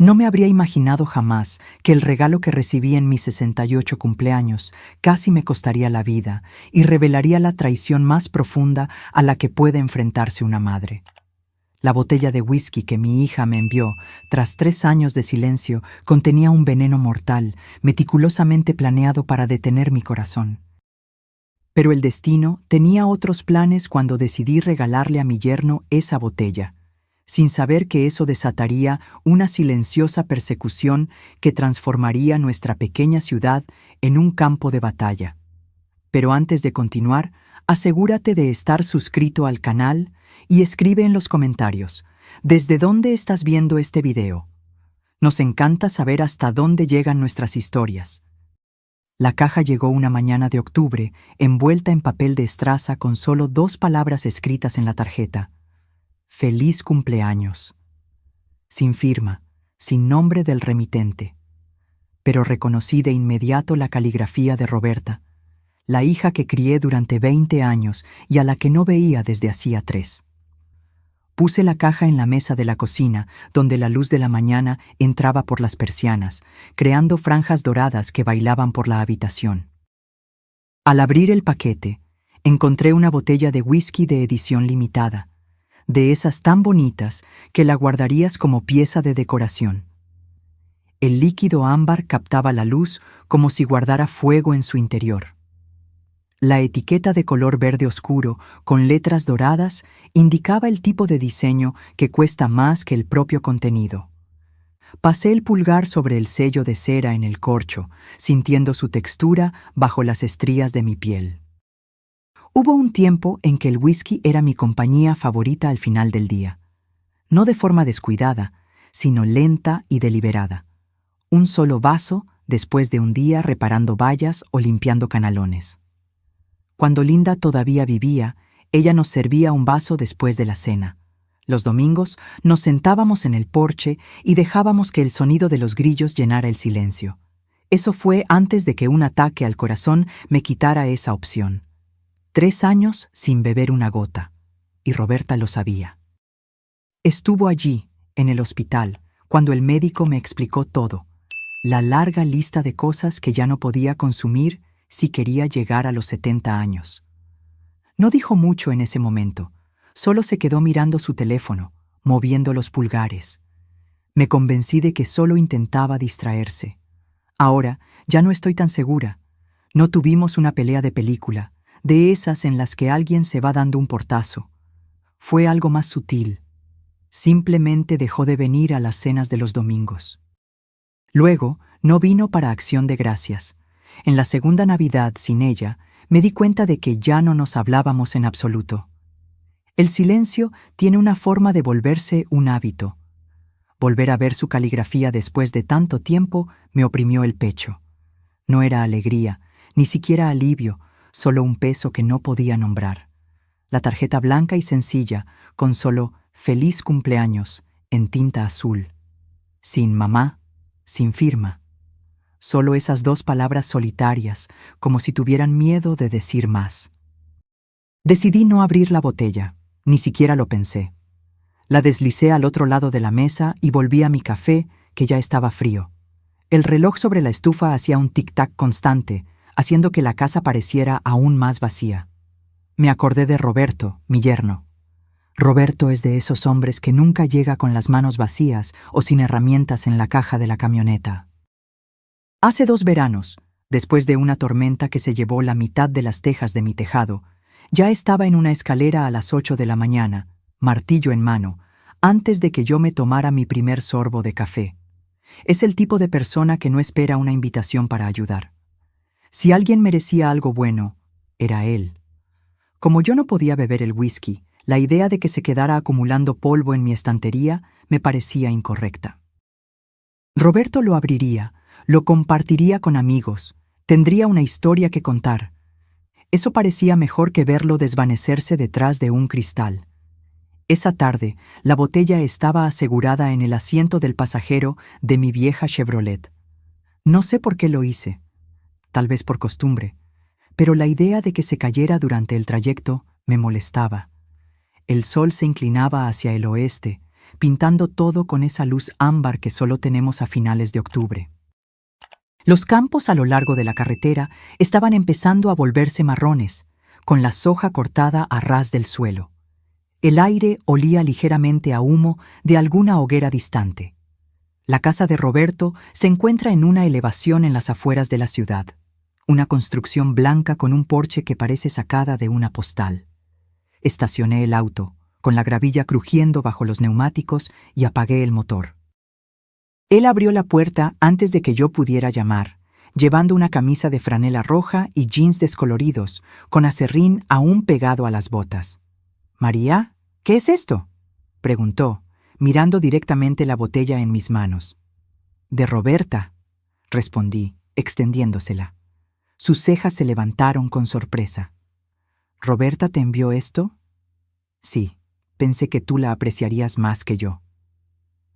No me habría imaginado jamás que el regalo que recibí en mis 68 cumpleaños casi me costaría la vida y revelaría la traición más profunda a la que puede enfrentarse una madre. La botella de whisky que mi hija me envió, tras 3 años de silencio, contenía un veneno mortal, meticulosamente planeado para detener mi corazón. Pero el destino tenía otros planes cuando decidí regalarle a mi yerno esa botella, sin saber que eso desataría una silenciosa persecución que transformaría nuestra pequeña ciudad en un campo de batalla. Pero antes de continuar, asegúrate de estar suscrito al canal y escribe en los comentarios, ¿desde dónde estás viendo este video? Nos encanta saber hasta dónde llegan nuestras historias. La caja llegó una mañana de octubre, envuelta en papel de estraza con solo 2 palabras escritas en la tarjeta. Feliz cumpleaños. Sin firma, sin nombre del remitente. Pero reconocí de inmediato la caligrafía de Roberta, la hija que crié durante 20 años y a la que no veía desde hacía 3. Puse la caja en la mesa de la cocina, donde la luz de la mañana entraba por las persianas, creando franjas doradas que bailaban por la habitación. Al abrir el paquete, encontré una botella de whisky de edición limitada, de esas tan bonitas que la guardarías como pieza de decoración. El líquido ámbar captaba la luz como si guardara fuego en su interior. La etiqueta de color verde oscuro, con letras doradas, indicaba el tipo de diseño que cuesta más que el propio contenido. Pasé el pulgar sobre el sello de cera en el corcho, sintiendo su textura bajo las estrías de mi piel. Hubo un tiempo en que el whisky era mi compañía favorita al final del día. No de forma descuidada, sino lenta y deliberada. Un solo vaso después de un día reparando vallas o limpiando canalones. Cuando Linda todavía vivía, ella nos servía un vaso después de la cena. Los domingos nos sentábamos en el porche y dejábamos que el sonido de los grillos llenara el silencio. Eso fue antes de que un ataque al corazón me quitara esa opción. 3 años sin beber una gota, y Roberta lo sabía. Estuvo allí, en el hospital, cuando el médico me explicó todo, la larga lista de cosas que ya no podía consumir si quería llegar a los 70 años. No dijo mucho en ese momento, solo se quedó mirando su teléfono, moviendo los pulgares. Me convencí de que solo intentaba distraerse. Ahora ya no estoy tan segura. No tuvimos una pelea de película, de esas en las que alguien se va dando un portazo. Fue algo más sutil. Simplemente dejó de venir a las cenas de los domingos. Luego, no vino para Acción de Gracias. En la segunda Navidad sin ella, me di cuenta de que ya no nos hablábamos en absoluto. El silencio tiene una forma de volverse un hábito. Volver a ver su caligrafía después de tanto tiempo me oprimió el pecho. No era alegría, ni siquiera alivio, solo un peso que no podía nombrar. La tarjeta blanca y sencilla, con solo «Feliz cumpleaños» en tinta azul. Sin mamá, sin firma. Solo esas 2 palabras solitarias, como si tuvieran miedo de decir más. Decidí no abrir la botella, ni siquiera lo pensé. La deslicé al otro lado de la mesa y volví a mi café, que ya estaba frío. El reloj sobre la estufa hacía un tic-tac constante, haciendo que la casa pareciera aún más vacía. Me acordé de Roberto, mi yerno. Roberto es de esos hombres que nunca llega con las manos vacías o sin herramientas en la caja de la camioneta. Hace 2 veranos, después de una tormenta que se llevó la mitad de las tejas de mi tejado, ya estaba en una escalera a las 8 de la mañana, martillo en mano, antes de que yo me tomara mi primer sorbo de café. Es el tipo de persona que no espera una invitación para ayudar. Si alguien merecía algo bueno, era él. Como yo no podía beber el whisky, la idea de que se quedara acumulando polvo en mi estantería me parecía incorrecta. Roberto lo abriría, lo compartiría con amigos, tendría una historia que contar. Eso parecía mejor que verlo desvanecerse detrás de un cristal. Esa tarde, la botella estaba asegurada en el asiento del pasajero de mi vieja Chevrolet. No sé por qué lo hice, tal vez por costumbre, pero la idea de que se cayera durante el trayecto me molestaba. El sol se inclinaba hacia el oeste, pintando todo con esa luz ámbar que solo tenemos a finales de octubre. Los campos a lo largo de la carretera estaban empezando a volverse marrones, con la soja cortada a ras del suelo. El aire olía ligeramente a humo de alguna hoguera distante. La casa de Roberto se encuentra en una elevación en las afueras de la ciudad, una construcción blanca con un porche que parece sacada de una postal. Estacioné el auto, con la gravilla crujiendo bajo los neumáticos, y apagué el motor. Él abrió la puerta antes de que yo pudiera llamar, llevando una camisa de franela roja y jeans descoloridos, con aserrín aún pegado a las botas. «María, ¿qué es esto?», preguntó, mirando directamente la botella en mis manos. «De Roberta», respondí, extendiéndosela. Sus cejas se levantaron con sorpresa. «¿Roberta te envió esto?». «Sí, pensé que tú la apreciarías más que yo».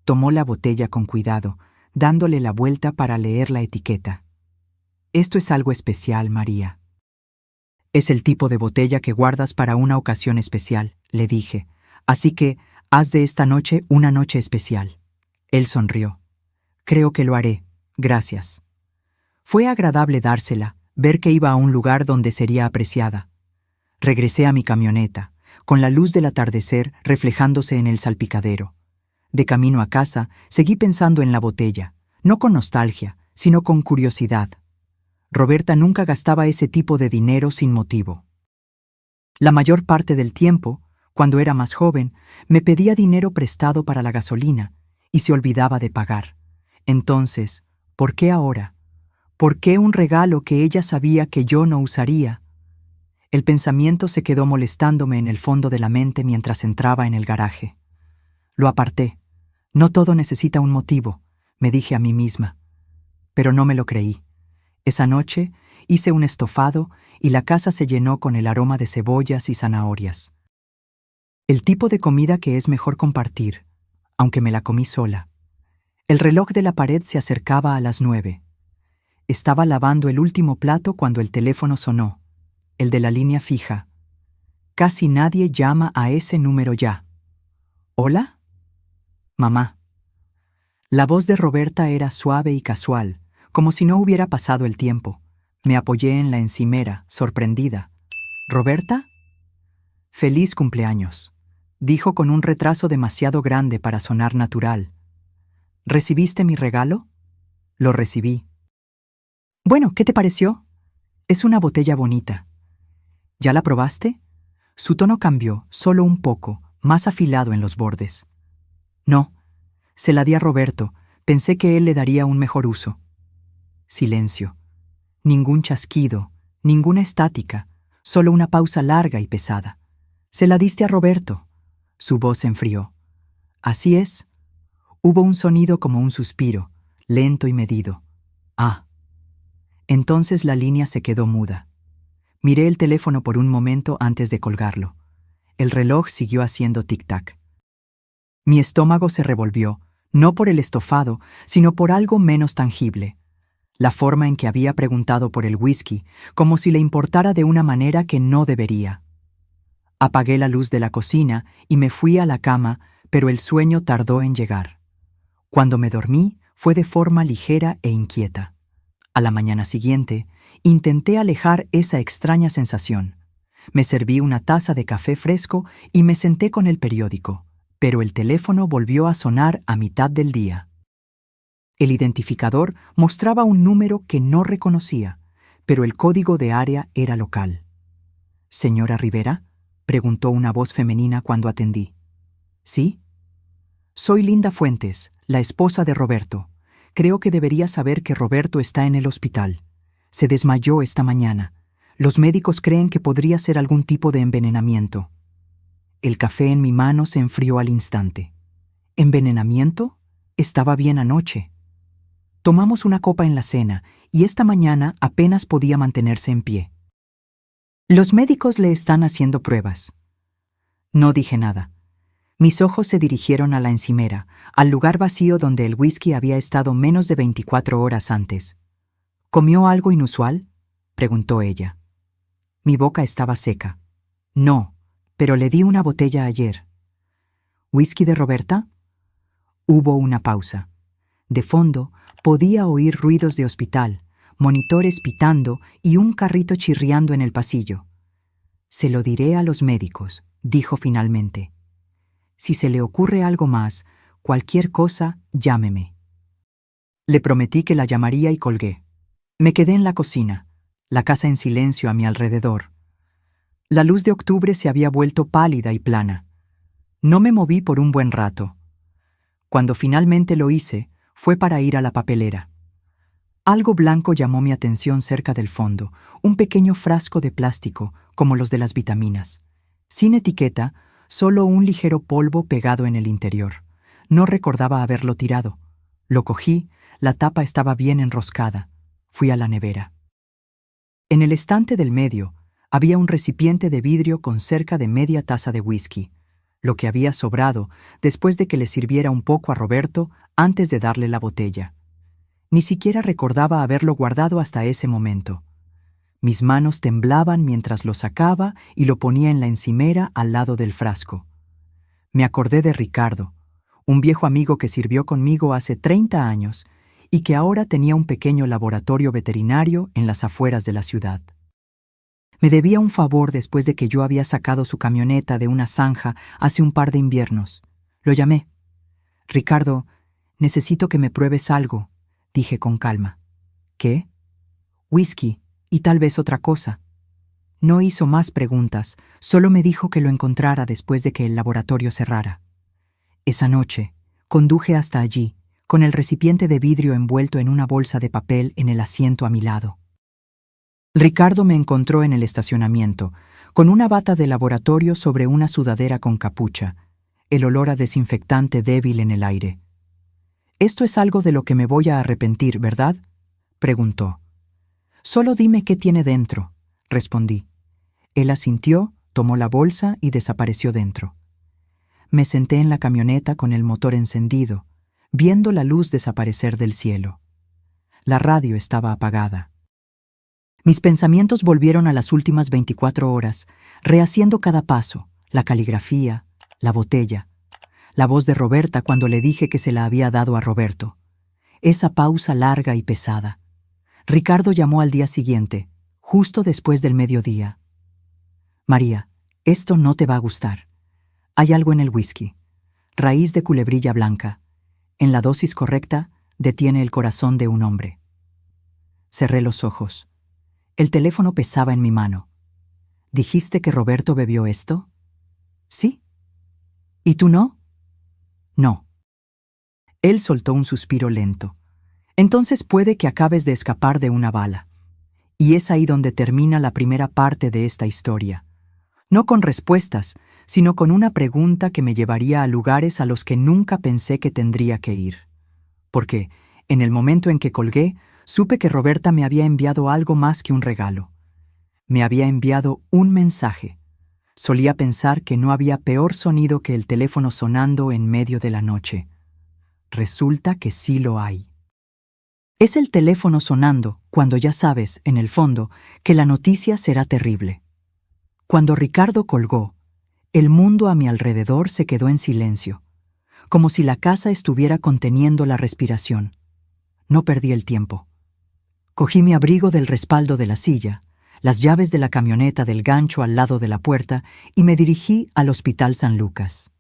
Tomó la botella con cuidado, dándole la vuelta para leer la etiqueta. «Esto es algo especial, María». «Es el tipo de botella que guardas para una ocasión especial», le dije, «así que haz de esta noche una noche especial». Él sonrió. «Creo que lo haré, gracias». Fue agradable dársela, ver que iba a un lugar donde sería apreciada. Regresé a mi camioneta, con la luz del atardecer reflejándose en el salpicadero. De camino a casa, seguí pensando en la botella, no con nostalgia, sino con curiosidad. Roberta nunca gastaba ese tipo de dinero sin motivo. La mayor parte del tiempo, cuando era más joven, me pedía dinero prestado para la gasolina y se olvidaba de pagar. Entonces, ¿por qué ahora? ¿Por qué un regalo que ella sabía que yo no usaría? El pensamiento se quedó molestándome en el fondo de la mente mientras entraba en el garaje. Lo aparté. No todo necesita un motivo, me dije a mí misma. Pero no me lo creí. Esa noche hice un estofado y la casa se llenó con el aroma de cebollas y zanahorias. El tipo de comida que es mejor compartir, aunque me la comí sola. El reloj de la pared se acercaba a las 9. Estaba lavando el último plato cuando el teléfono sonó, el de la línea fija. Casi nadie llama a ese número ya. ¿Hola? Mamá. La voz de Roberta era suave y casual, como si no hubiera pasado el tiempo. Me apoyé en la encimera, sorprendida. ¿Roberta? «Feliz cumpleaños», dijo con un retraso demasiado grande para sonar natural. «¿Recibiste mi regalo?» «Lo recibí». «Bueno, ¿qué te pareció?» «Es una botella bonita». «¿Ya la probaste?» Su tono cambió, solo un poco, más afilado en los bordes. «No, se la di a Roberto, pensé que él le daría un mejor uso». Silencio. Ningún chasquido, ninguna estática, solo una pausa larga y pesada. «¿Se la diste a Roberto?» Su voz se enfrió. «Así es». Hubo un sonido como un suspiro, lento y medido. «Ah». Entonces la línea se quedó muda. Miré el teléfono por un momento antes de colgarlo. El reloj siguió haciendo tic-tac. Mi estómago se revolvió, no por el estofado, sino por algo menos tangible. La forma en que había preguntado por el whisky, como si le importara de una manera que no debería. Apagué la luz de la cocina y me fui a la cama, pero el sueño tardó en llegar. Cuando me dormí, fue de forma ligera e inquieta. A la mañana siguiente, intenté alejar esa extraña sensación. Me serví una taza de café fresco y me senté con el periódico, pero el teléfono volvió a sonar a mitad del día. El identificador mostraba un número que no reconocía, pero el código de área era local. «¿Señora Rivera?», preguntó una voz femenina cuando atendí. «¿Sí?» «Soy Linda Fuentes, la esposa de Roberto. Creo que debería saber que Roberto está en el hospital. Se desmayó esta mañana. Los médicos creen que podría ser algún tipo de envenenamiento». El café en mi mano se enfrió al instante. ¿Envenenamiento? Estaba bien anoche. Tomamos una copa en la cena y esta mañana apenas podía mantenerse en pie. «Los médicos le están haciendo pruebas». No dije nada. Mis ojos se dirigieron a la encimera, al lugar vacío donde el whisky había estado menos de 24 horas antes. «¿Comió algo inusual?», preguntó ella. Mi boca estaba seca. «No, pero le di una botella ayer». «¿Whisky de Roberta?», Hubo una pausa. De fondo, podía oír ruidos de hospital, monitores pitando y un carrito chirriando en el pasillo. «Se lo diré a los médicos», dijo finalmente. «Si se le ocurre algo más, cualquier cosa, llámeme». Le prometí que la llamaría y colgué. Me quedé en la cocina, la casa en silencio a mi alrededor. La luz de octubre se había vuelto pálida y plana. No me moví por un buen rato. Cuando finalmente lo hice, fue para ir a la papelera. Algo blanco llamó mi atención cerca del fondo, un pequeño frasco de plástico, como los de las vitaminas. Sin etiqueta, solo un ligero polvo pegado en el interior. No recordaba haberlo tirado. Lo cogí, la tapa estaba bien enroscada. Fui a la nevera. En el estante del medio había un recipiente de vidrio con cerca de media taza de whisky, lo que había sobrado después de que le sirviera un poco a Roberto antes de darle la botella. Ni siquiera recordaba haberlo guardado hasta ese momento. Mis manos temblaban mientras lo sacaba y lo ponía en la encimera al lado del frasco. Me acordé de Ricardo, un viejo amigo que sirvió conmigo hace 30 años y que ahora tenía un pequeño laboratorio veterinario en las afueras de la ciudad. Me debía un favor después de que yo había sacado su camioneta de una zanja hace un par de inviernos. Lo llamé. «Ricardo, necesito que me pruebes algo», dije con calma. «¿Qué?» «Whisky y tal vez otra cosa». No hizo más preguntas, solo me dijo que lo encontrara después de que el laboratorio cerrara. Esa noche, conduje hasta allí, con el recipiente de vidrio envuelto en una bolsa de papel en el asiento a mi lado. Ricardo me encontró en el estacionamiento, con una bata de laboratorio sobre una sudadera con capucha, el olor a desinfectante débil en el aire. «Esto es algo de lo que me voy a arrepentir, ¿verdad?», preguntó. «Solo dime qué tiene dentro», respondí. Él asintió, tomó la bolsa y desapareció dentro. Me senté en la camioneta con el motor encendido, viendo la luz desaparecer del cielo. La radio estaba apagada. Mis pensamientos volvieron a las últimas 24 horas, rehaciendo cada paso, la caligrafía, la botella, la voz de Roberta cuando le dije que se la había dado a Roberto. Esa pausa larga y pesada. Ricardo llamó al día siguiente, justo después del mediodía. «María, esto no te va a gustar. Hay algo en el whisky. Raíz de culebrilla blanca. En la dosis correcta, detiene el corazón de un hombre». Cerré los ojos. El teléfono pesaba en mi mano. «¿Dijiste que Roberto bebió esto?» «Sí». «¿Y tú no?» «No». Él soltó un suspiro lento. «Entonces puede que acabes de escapar de una bala. Y es ahí donde termina la primera parte de esta historia. No con respuestas, sino con una pregunta que me llevaría a lugares a los que nunca pensé que tendría que ir. Porque, en el momento en que colgué, supe que Roberta me había enviado algo más que un regalo. Me había enviado un mensaje. Solía pensar que no había peor sonido que el teléfono sonando en medio de la noche. Resulta que sí lo hay. Es el teléfono sonando cuando ya sabes, en el fondo, que la noticia será terrible. Cuando Ricardo colgó, el mundo a mi alrededor se quedó en silencio, como si la casa estuviera conteniendo la respiración. No perdí el tiempo. Cogí mi abrigo del respaldo de la silla, las llaves de la camioneta del gancho al lado de la puerta y me dirigí al Hospital San Lucas.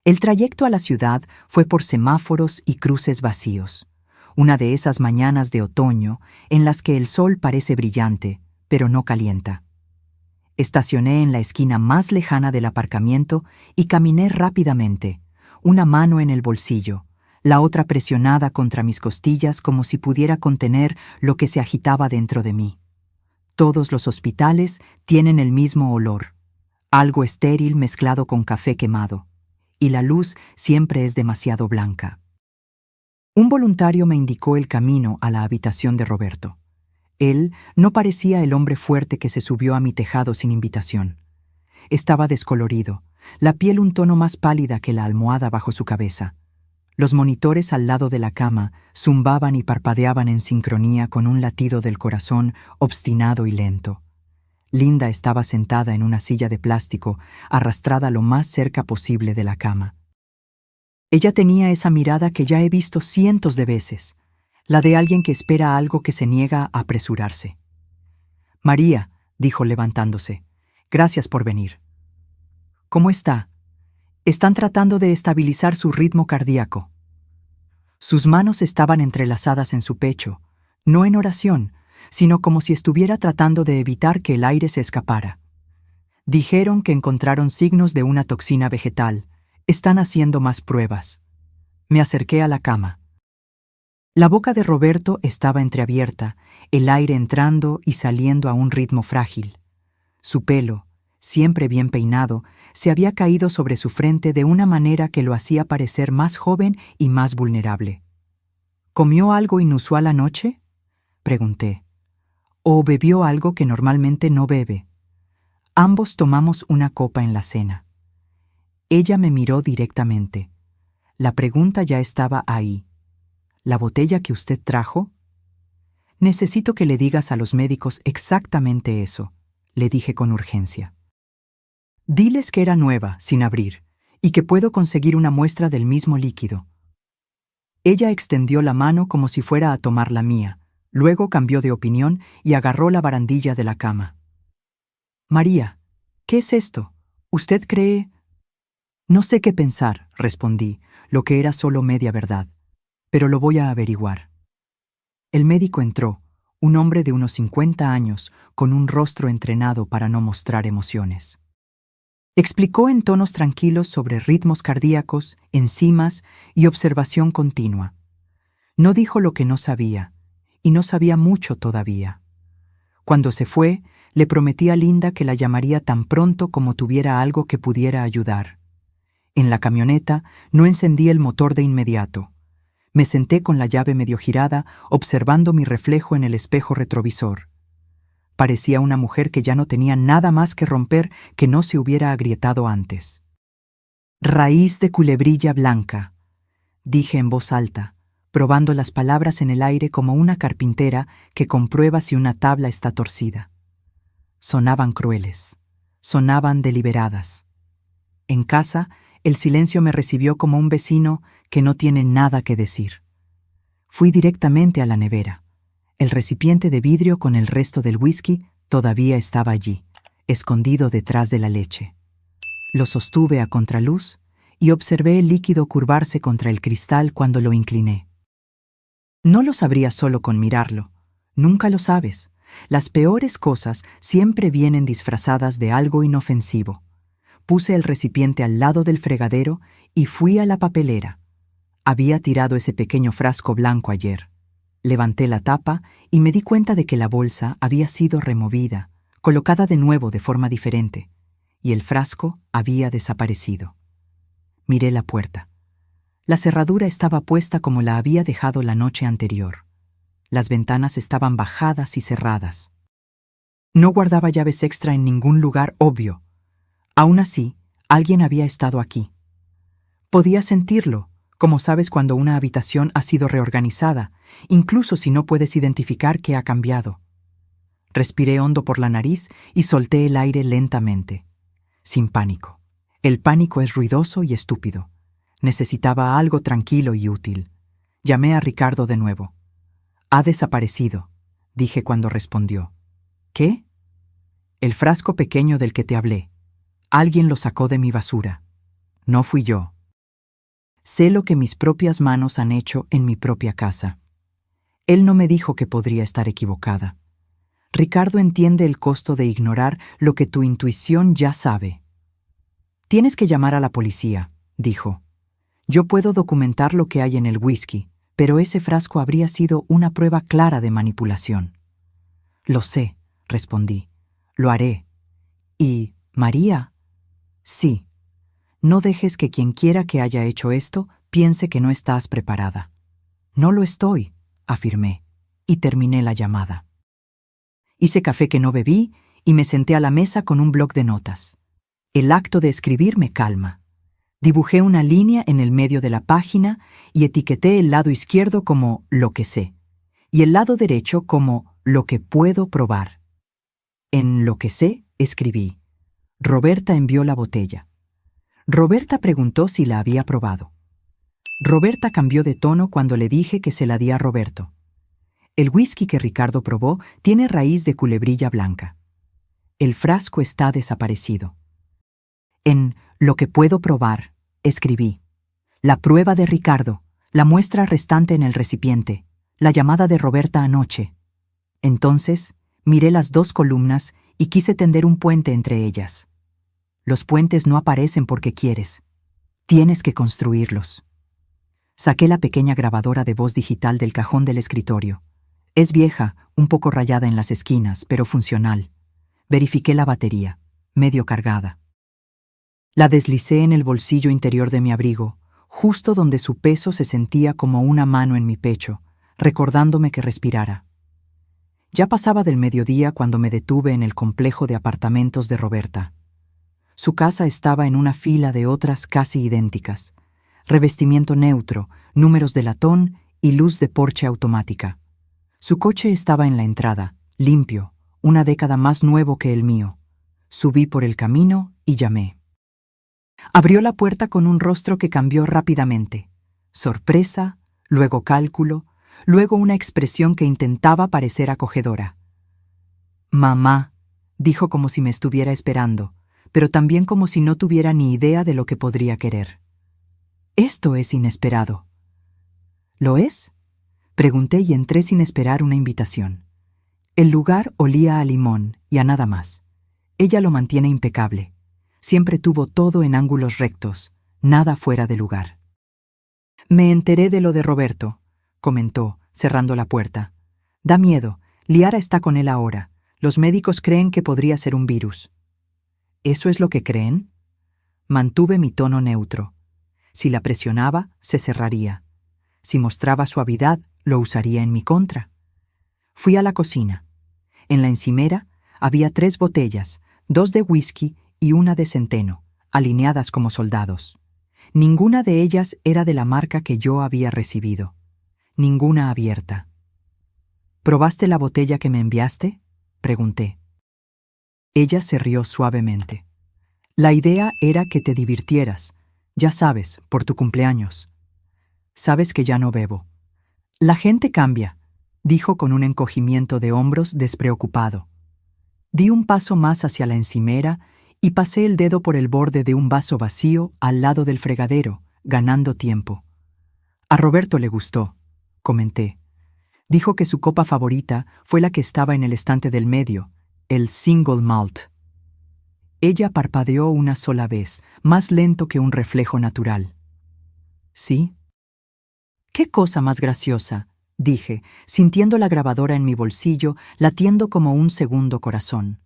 El trayecto a la ciudad fue por semáforos y cruces vacíos, una de esas mañanas de otoño en las que el sol parece brillante, pero no calienta. Estacioné en la esquina más lejana del aparcamiento y caminé rápidamente, una mano en el bolsillo, la otra presionada contra mis costillas como si pudiera contener lo que se agitaba dentro de mí. Todos los hospitales tienen el mismo olor, algo estéril mezclado con café quemado, y la luz siempre es demasiado blanca. Un voluntario me indicó el camino a la habitación de Roberto. Él no parecía el hombre fuerte que se subió a mi tejado sin invitación. Estaba descolorido, la piel un tono más pálida que la almohada bajo su cabeza. Los monitores al lado de la cama zumbaban y parpadeaban en sincronía con un latido del corazón obstinado y lento. Linda estaba sentada en una silla de plástico, arrastrada lo más cerca posible de la cama. Ella tenía esa mirada que ya he visto cientos de veces, la de alguien que espera algo que se niega a apresurarse. María, dijo levantándose, gracias por venir. ¿Cómo está? Están tratando de estabilizar su ritmo cardíaco. Sus manos estaban entrelazadas en su pecho, no en oración, sino como si estuviera tratando de evitar que el aire se escapara. Dijeron que encontraron signos de una toxina vegetal. Están haciendo más pruebas. Me acerqué a la cama. La boca de Roberto estaba entreabierta, el aire entrando y saliendo a un ritmo frágil. Su pelo, siempre bien peinado, se había caído sobre su frente de una manera que lo hacía parecer más joven y más vulnerable. ¿Comió algo inusual anoche?, pregunté. ¿O bebió algo que normalmente no bebe? Ambos tomamos una copa en la cena. Ella me miró directamente. La pregunta ya estaba ahí. ¿La botella que usted trajo? Necesito que le digas a los médicos exactamente eso, le dije con urgencia. Diles que era nueva, sin abrir, y que puedo conseguir una muestra del mismo líquido. Ella extendió la mano como si fuera a tomar la mía, luego cambió de opinión y agarró la barandilla de la cama. María, ¿qué es esto? ¿Usted cree? No sé qué pensar, respondí, lo que era solo media verdad, pero lo voy a averiguar. El médico entró, un hombre de unos 50 años, con un rostro entrenado para no mostrar emociones. Explicó en tonos tranquilos sobre ritmos cardíacos, enzimas y observación continua. No dijo lo que no sabía, y no sabía mucho todavía. Cuando se fue, le prometí a Linda que la llamaría tan pronto como tuviera algo que pudiera ayudar. En la camioneta no encendí el motor de inmediato. Me senté con la llave medio girada, observando mi reflejo en el espejo retrovisor. Parecía una mujer que ya no tenía nada más que romper que no se hubiera agrietado antes. Raíz de culebrilla blanca, dije en voz alta, probando las palabras en el aire como una carpintera que comprueba si una tabla está torcida. Sonaban crueles, sonaban deliberadas. En casa, el silencio me recibió como un vecino que no tiene nada que decir. Fui directamente a la nevera. El recipiente de vidrio con el resto del whisky todavía estaba allí, escondido detrás de la leche. Lo sostuve a contraluz y observé el líquido curvarse contra el cristal cuando lo incliné. No lo sabrías solo con mirarlo. Nunca lo sabes. Las peores cosas siempre vienen disfrazadas de algo inofensivo. Puse el recipiente al lado del fregadero y fui a la papelera. Había tirado ese pequeño frasco blanco ayer. Levanté la tapa y me di cuenta de que la bolsa había sido removida, colocada de nuevo de forma diferente, y el frasco había desaparecido. Miré la puerta. La cerradura estaba puesta como la había dejado la noche anterior. Las ventanas estaban bajadas y cerradas. No guardaba llaves extra en ningún lugar obvio. Aún así, alguien había estado aquí. Podía sentirlo, como sabes cuando una habitación ha sido reorganizada, incluso si no puedes identificar qué ha cambiado. Respiré hondo por la nariz y solté el aire lentamente. Sin pánico. El pánico es ruidoso y estúpido. Necesitaba algo tranquilo y útil. Llamé a Ricardo de nuevo. Ha desaparecido, dije cuando respondió. ¿Qué? El frasco pequeño del que te hablé. Alguien lo sacó de mi basura. No fui yo. Sé lo que mis propias manos han hecho en mi propia casa. Él no me dijo que podría estar equivocada. Ricardo entiende el costo de ignorar lo que tu intuición ya sabe. Tienes que llamar a la policía, dijo. Yo puedo documentar lo que hay en el whisky, pero ese frasco habría sido una prueba clara de manipulación. Lo sé, respondí. Lo haré. ¿Y María? Sí. No dejes que quien quiera que haya hecho esto piense que no estás preparada. No lo estoy, afirmé, y terminé la llamada. Hice café que no bebí y me senté a la mesa con un bloc de notas. El acto de escribir me calma. Dibujé una línea en el medio de la página y etiqueté el lado izquierdo como lo que sé, y el lado derecho como lo que puedo probar. En lo que sé, escribí. Roberta envió la botella. Roberta preguntó si la había probado. Roberta cambió de tono cuando le dije que se la di a Roberto. El whisky que Ricardo probó tiene raíz de culebrilla blanca. El frasco está desaparecido. En Lo que puedo probar, escribí. La prueba de Ricardo, la muestra restante en el recipiente, la llamada de Roberta anoche. Entonces, miré las dos columnas y quise tender un puente entre ellas. Los puentes no aparecen porque quieres. Tienes que construirlos. Saqué la pequeña grabadora de voz digital del cajón del escritorio. Es vieja, un poco rayada en las esquinas, pero funcional. Verifiqué la batería, medio cargada. La deslicé en el bolsillo interior de mi abrigo, justo donde su peso se sentía como una mano en mi pecho, recordándome que respirara. Ya pasaba del mediodía cuando me detuve en el complejo de apartamentos de Roberta. Su casa estaba en una fila de otras casi idénticas. Revestimiento neutro, números de latón y luz de porche automática. Su coche estaba en la entrada, limpio, una década más nuevo que el mío. Subí por el camino y llamé. Abrió la puerta con un rostro que cambió rápidamente. Sorpresa, luego cálculo, luego una expresión que intentaba parecer acogedora. «Mamá», dijo como si me estuviera esperando, pero también como si no tuviera ni idea de lo que podría querer. «Esto es inesperado». «¿Lo es?», pregunté y entré sin esperar una invitación. El lugar olía a limón y a nada más. Ella lo mantiene impecable. Siempre tuvo todo en ángulos rectos, nada fuera de lugar. «Me enteré de lo de Roberto», comentó, cerrando la puerta. «Da miedo. Liara está con él ahora. Los médicos creen que podría ser un virus». «¿Eso es lo que creen?». Mantuve mi tono neutro. Si la presionaba, se cerraría. Si mostraba suavidad, lo usaría en mi contra. Fui a la cocina. En la encimera había 3 botellas, 2 de whisky y una de centeno, alineadas como soldados. Ninguna de ellas era de la marca que yo había recibido. Ninguna abierta. «¿Probaste la botella que me enviaste?», pregunté. Ella se rió suavemente. «La idea era que te divirtieras, ya sabes, por tu cumpleaños. Sabes que ya no bebo». «La gente cambia», dijo con un encogimiento de hombros despreocupado. Di un paso más hacia la encimera y pasé el dedo por el borde de un vaso vacío al lado del fregadero, ganando tiempo. «A Roberto le gustó», comenté. Dijo que su copa favorita fue la que estaba en el estante del medio, el single malt. Ella parpadeó una sola vez, más lento que un reflejo natural. «¿Sí?». «¡Qué cosa más graciosa!», dije, sintiendo la grabadora en mi bolsillo, latiendo como un segundo corazón.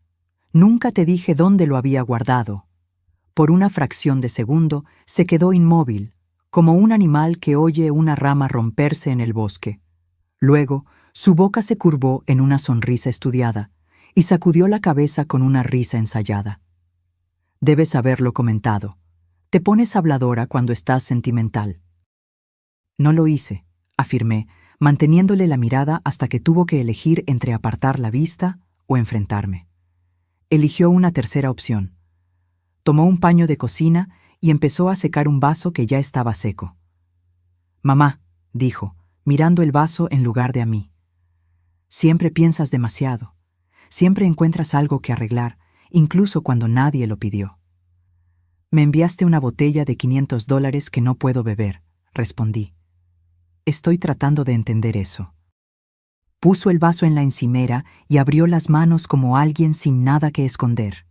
Nunca te dije dónde lo había guardado. Por una fracción de segundo se quedó inmóvil, como un animal que oye una rama romperse en el bosque. Luego, su boca se curvó en una sonrisa estudiada y sacudió la cabeza con una risa ensayada. «Debes haberlo comentado. Te pones habladora cuando estás sentimental». «No lo hice», afirmé, manteniéndole la mirada hasta que tuvo que elegir entre apartar la vista o enfrentarme. Eligió una tercera opción. Tomó un paño de cocina y empezó a secar un vaso que ya estaba seco. «Mamá», dijo, mirando el vaso en lugar de a mí. «Siempre piensas demasiado. Siempre encuentras algo que arreglar, incluso cuando nadie lo pidió». «Me enviaste una botella de $500 que no puedo beber», respondí. «Estoy tratando de entender eso». Puso el vaso en la encimera y abrió las manos como alguien sin nada que esconder.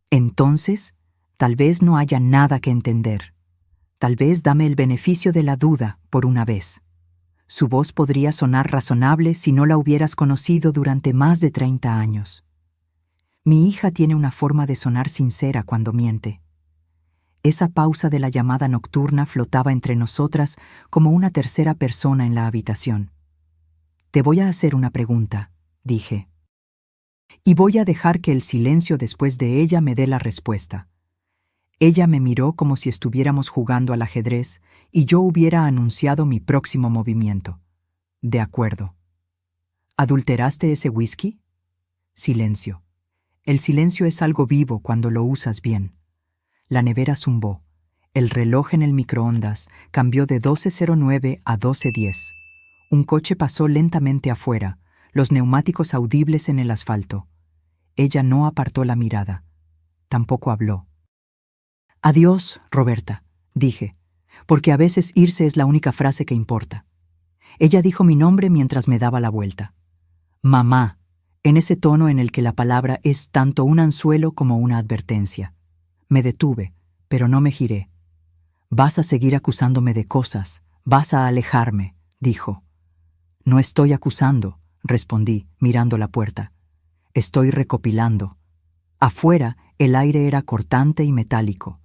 «Entonces, tal vez no haya nada que entender. Tal vez dame el beneficio de la duda por una vez». Su voz podría sonar razonable si no la hubieras conocido durante más de 30 años. Mi hija tiene una forma de sonar sincera cuando miente. Esa pausa de la llamada nocturna flotaba entre nosotras como una tercera persona en la habitación. «Te voy a hacer una pregunta», dije. «Y voy a dejar que el silencio después de ella me dé la respuesta». Ella me miró como si estuviéramos jugando al ajedrez y yo hubiera anunciado mi próximo movimiento. «De acuerdo». «¿Adulteraste ese whisky?». Silencio. El silencio es algo vivo cuando lo usas bien. La nevera zumbó. El reloj en el microondas cambió de 12:09 a 12:10. Un coche pasó lentamente afuera, los neumáticos audibles en el asfalto. Ella no apartó la mirada. Tampoco habló. «Adiós, Roberta», dije, porque a veces irse es la única frase que importa. Ella dijo mi nombre mientras me daba la vuelta. «Mamá», en ese tono en el que la palabra es tanto un anzuelo como una advertencia. Me detuve, pero no me giré. «Vas a seguir acusándome de cosas, vas a alejarme», dijo. «No estoy acusando», respondí, mirando la puerta. «Estoy recopilando». Afuera, el aire era cortante y metálico.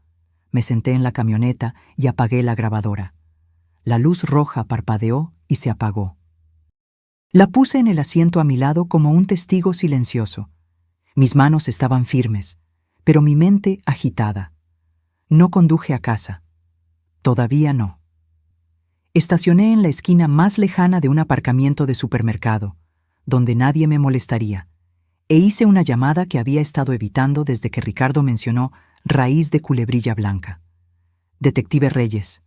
Me senté en la camioneta y apagué la grabadora. La luz roja parpadeó y se apagó. La puse en el asiento a mi lado como un testigo silencioso. Mis manos estaban firmes, pero mi mente agitada. No conduje a casa. Todavía no. Estacioné en la esquina más lejana de un aparcamiento de supermercado, donde nadie me molestaría, e hice una llamada que había estado evitando desde que Ricardo mencionó raíz de culebrilla blanca. «Detective Reyes»,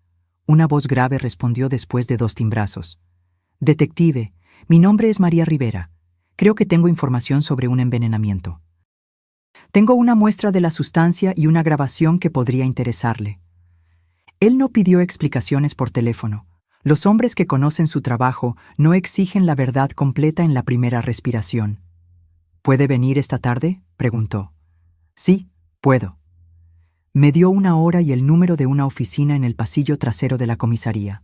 una voz grave respondió después de 2 timbrazos. «Detective, mi nombre es María Rivera. Creo que tengo información sobre un envenenamiento. Tengo una muestra de la sustancia y una grabación que podría interesarle». Él no pidió explicaciones por teléfono. Los hombres que conocen su trabajo no exigen la verdad completa en la primera respiración. «¿Puede venir esta tarde?», preguntó. «Sí, puedo». Me dio una hora y el número de una oficina en el pasillo trasero de la comisaría.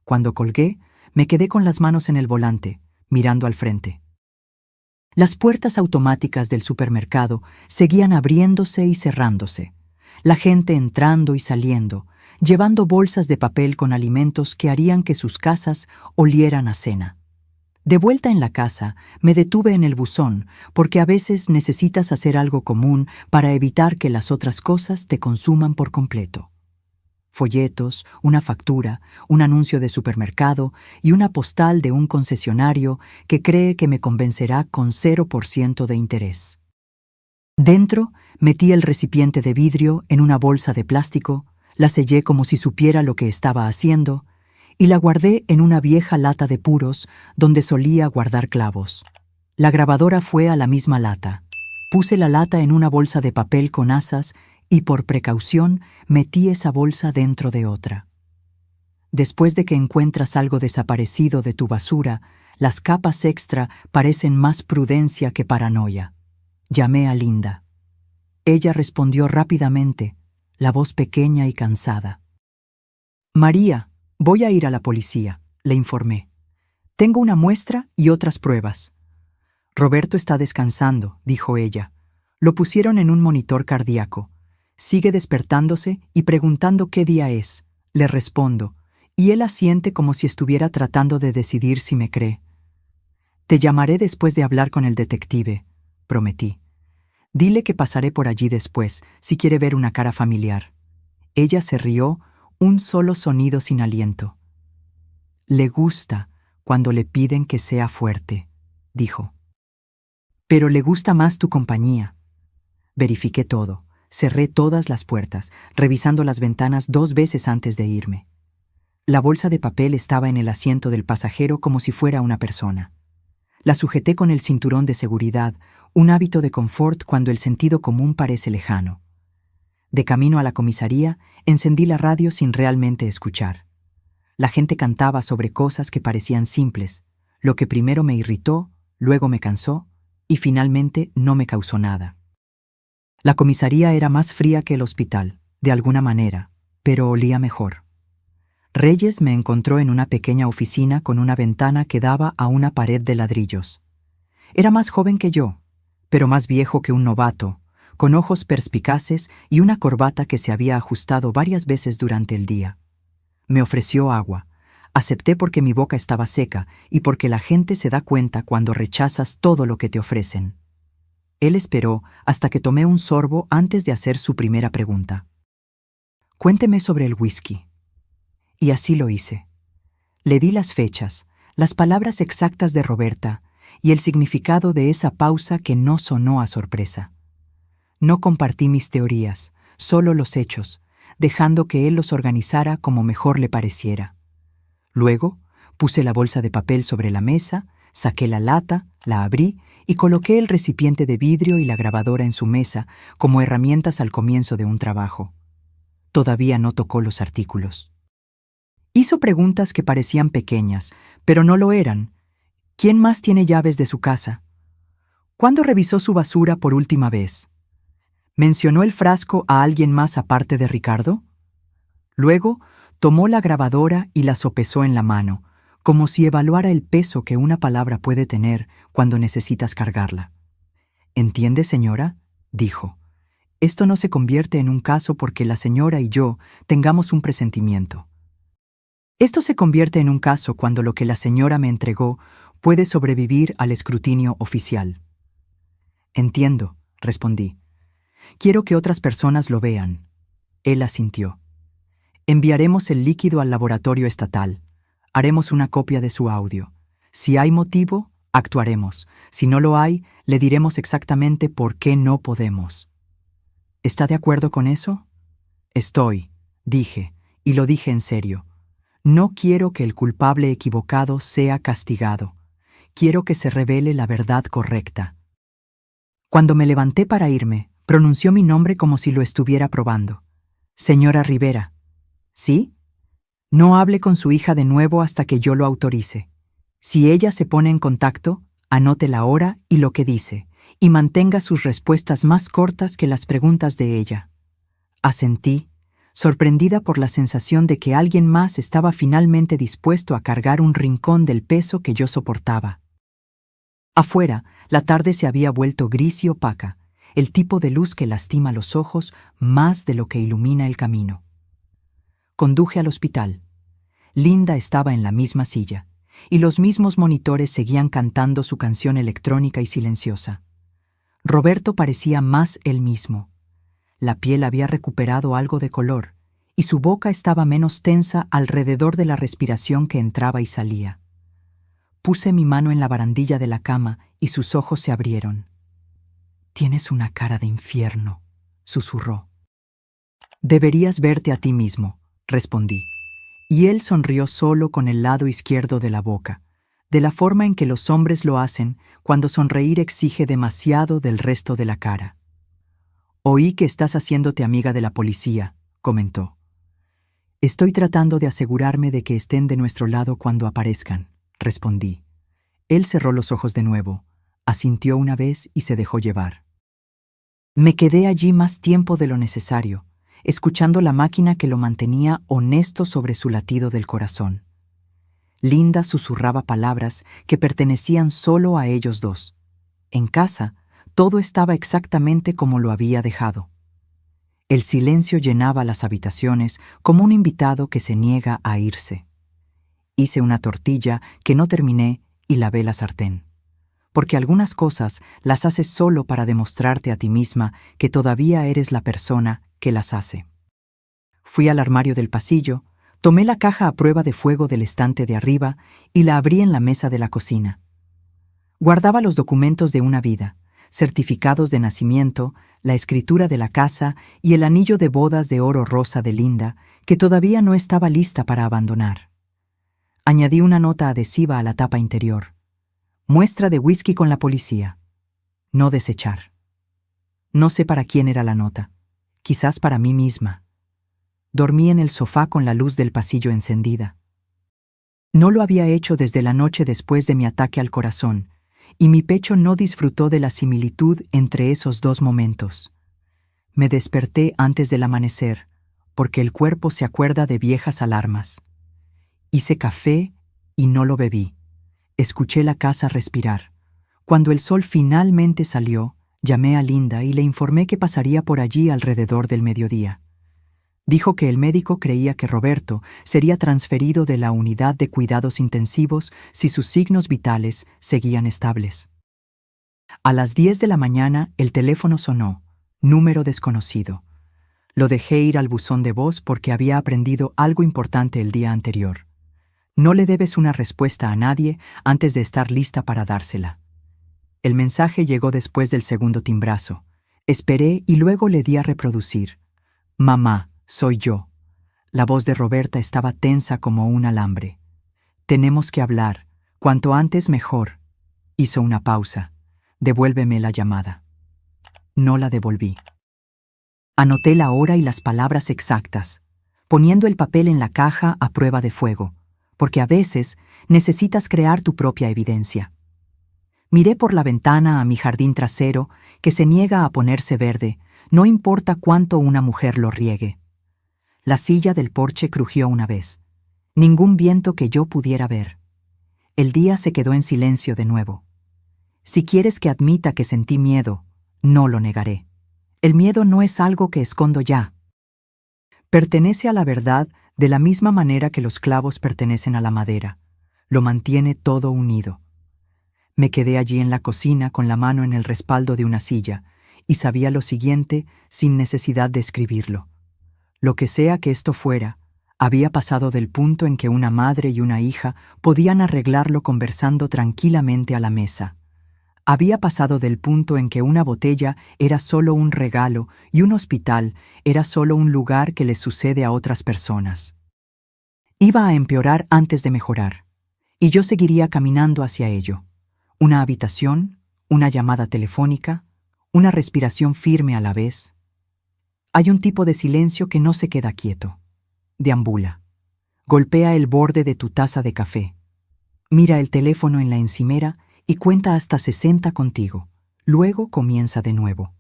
Cuando colgué, me quedé con las manos en el volante, mirando al frente. Las puertas automáticas del supermercado seguían abriéndose y cerrándose. La gente entrando y saliendo, llevando bolsas de papel con alimentos que harían que sus casas olieran a cena. De vuelta en la casa, me detuve en el buzón, porque a veces necesitas hacer algo común para evitar que las otras cosas te consuman por completo. Folletos, una factura, un anuncio de supermercado y una postal de un concesionario que cree que me convencerá con 0% de interés. Dentro, metí el recipiente de vidrio en una bolsa de plástico, la sellé como si supiera lo que estaba haciendo y la guardé en una vieja lata de puros donde solía guardar clavos. La grabadora fue a la misma lata. Puse la lata en una bolsa de papel con asas y por precaución metí esa bolsa dentro de otra. Después de que encuentras algo desaparecido de tu basura, las capas extra parecen más prudencia que paranoia. Llamé a Linda. Ella respondió rápidamente, la voz pequeña y cansada. «María, voy a ir a la policía», le informé. «Tengo una muestra y otras pruebas». «Roberto está descansando», dijo ella. «Lo pusieron en un monitor cardíaco. Sigue despertándose y preguntando qué día es», le respondo, y él asiente como si estuviera tratando de decidir si me cree. «Te llamaré después de hablar con el detective», prometí. «Dile que pasaré por allí después, si quiere ver una cara familiar». Ella se rió, un solo sonido sin aliento. «Le gusta cuando le piden que sea fuerte», dijo. «Pero le gusta más tu compañía». Verifiqué todo, cerré todas las puertas, revisando las ventanas 2 veces antes de irme. La bolsa de papel estaba en el asiento del pasajero como si fuera una persona. La sujeté con el cinturón de seguridad, un hábito de confort cuando el sentido común parece lejano. De camino a la comisaría, encendí la radio sin realmente escuchar. La gente cantaba sobre cosas que parecían simples, lo que primero me irritó, luego me cansó y finalmente no me causó nada. La comisaría era más fría que el hospital, de alguna manera, pero olía mejor. Reyes me encontró en una pequeña oficina con una ventana que daba a una pared de ladrillos. Era más joven que yo, pero más viejo que un novato, con ojos perspicaces y una corbata que se había ajustado varias veces durante el día. Me ofreció agua. Acepté porque mi boca estaba seca y porque la gente se da cuenta cuando rechazas todo lo que te ofrecen. Él esperó hasta que tomé un sorbo antes de hacer su primera pregunta. «Cuénteme sobre el whisky». Y así lo hice. Le di las fechas, las palabras exactas de Roberta y el significado de esa pausa que no sonó a sorpresa. No compartí mis teorías, solo los hechos, dejando que él los organizara como mejor le pareciera. Luego, puse la bolsa de papel sobre la mesa, saqué la lata, la abrí y coloqué el recipiente de vidrio y la grabadora en su mesa como herramientas al comienzo de un trabajo. Todavía no tocó los artículos. Hizo preguntas que parecían pequeñas, pero no lo eran. ¿Quién más tiene llaves de su casa? ¿Cuándo revisó su basura por última vez? ¿Mencionó el frasco a alguien más aparte de Ricardo? Luego, tomó la grabadora y la sopesó en la mano, como si evaluara el peso que una palabra puede tener cuando necesitas cargarla. «¿Entiende, señora?», dijo. «Esto no se convierte en un caso porque la señora y yo tengamos un presentimiento. Esto se convierte en un caso cuando lo que la señora me entregó puede sobrevivir al escrutinio oficial». «Entiendo», respondí. «Quiero que otras personas lo vean». Él asintió. «Enviaremos el líquido al laboratorio estatal. Haremos una copia de su audio. Si hay motivo, actuaremos. Si no lo hay, le diremos exactamente por qué no podemos». «¿Está de acuerdo con eso?» «Estoy», dije, y lo dije en serio. «No quiero que el culpable equivocado sea castigado. Quiero que se revele la verdad correcta». Cuando me levanté para irme, pronunció mi nombre como si lo estuviera probando. «Señora Rivera». «¿Sí?» «No hable con su hija de nuevo hasta que yo lo autorice. Si ella se pone en contacto, anote la hora y lo que dice, y mantenga sus respuestas más cortas que las preguntas de ella». Asentí, sorprendida por la sensación de que alguien más estaba finalmente dispuesto a cargar un rincón del peso que yo soportaba. Afuera, la tarde se había vuelto gris y opaca, el tipo de luz que lastima los ojos más de lo que ilumina el camino. Conduje al hospital. Linda estaba en la misma silla, y los mismos monitores seguían cantando su canción electrónica y silenciosa. Roberto parecía más él mismo. La piel había recuperado algo de color, y su boca estaba menos tensa alrededor de la respiración que entraba y salía. Puse mi mano en la barandilla de la cama y sus ojos se abrieron. «Tienes una cara de infierno», susurró. «Deberías verte a ti mismo», respondí. Y él sonrió solo con el lado izquierdo de la boca, de la forma en que los hombres lo hacen cuando sonreír exige demasiado del resto de la cara. «Oí que estás haciéndote amiga de la policía», comentó. «Estoy tratando de asegurarme de que estén de nuestro lado cuando aparezcan», respondí. Él cerró los ojos de nuevo, asintió una vez y se dejó llevar. Me quedé allí más tiempo de lo necesario, escuchando la máquina que lo mantenía honesto sobre su latido del corazón. Linda susurraba palabras que pertenecían solo a ellos dos. En casa, todo estaba exactamente como lo había dejado. El silencio llenaba las habitaciones como un invitado que se niega a irse. Hice una tortilla que no terminé y lavé la sartén. Porque algunas cosas las haces solo para demostrarte a ti misma que todavía eres la persona que las hace. Fui al armario del pasillo, tomé la caja a prueba de fuego del estante de arriba y la abrí en la mesa de la cocina. Guardaba los documentos de una vida, certificados de nacimiento, la escritura de la casa y el anillo de bodas de oro rosa de Linda, que todavía no estaba lista para abandonar. Añadí una nota adhesiva a la tapa interior. Muestra de whisky con la policía. No desechar. No sé para quién era la nota. Quizás para mí misma. Dormí en el sofá con la luz del pasillo encendida. No lo había hecho desde la noche después de mi ataque al corazón, y mi pecho no disfrutó de la similitud entre esos dos momentos. Me desperté antes del amanecer, porque el cuerpo se acuerda de viejas alarmas. Hice café y no lo bebí. Escuché la casa respirar. Cuando el sol finalmente salió, llamé a Linda y le informé que pasaría por allí alrededor del mediodía. Dijo que el médico creía que Roberto sería transferido de la unidad de cuidados intensivos si sus signos vitales seguían estables. A las 10 de la mañana el teléfono sonó, número desconocido. Lo dejé ir al buzón de voz porque había aprendido algo importante el día anterior. No le debes una respuesta a nadie antes de estar lista para dársela. El mensaje llegó después del segundo timbrazo. Esperé y luego le di a reproducir. «Mamá», soy yo. La voz de Roberta estaba tensa como un alambre. Tenemos que hablar. Cuanto antes mejor. Hizo una pausa. Devuélveme la llamada. No la devolví. Anoté la hora y las palabras exactas, poniendo el papel en la caja a prueba de fuego, porque a veces necesitas crear tu propia evidencia. Miré por la ventana a mi jardín trasero, que se niega a ponerse verde, no importa cuánto una mujer lo riegue. La silla del porche crujió una vez. Ningún viento que yo pudiera ver. El día se quedó en silencio de nuevo. Si quieres que admita que sentí miedo, no lo negaré. El miedo no es algo que escondo ya. Pertenece a la verdad de la misma manera que los clavos pertenecen a la madera. Lo mantiene todo unido. Me quedé allí en la cocina con la mano en el respaldo de una silla y sabía lo siguiente sin necesidad de escribirlo. Lo que sea que esto fuera, había pasado del punto en que una madre y una hija podían arreglarlo conversando tranquilamente a la mesa. Había pasado del punto en que una botella era solo un regalo y un hospital era solo un lugar que les sucede a otras personas. Iba a empeorar antes de mejorar, y yo seguiría caminando hacia ello. Una habitación, una llamada telefónica, una respiración firme a la vez. Hay un tipo de silencio que no se queda quieto. Deambula. Golpea el borde de tu taza de café. Mira el teléfono en la encimera y cuenta hasta 60 contigo. Luego comienza de nuevo.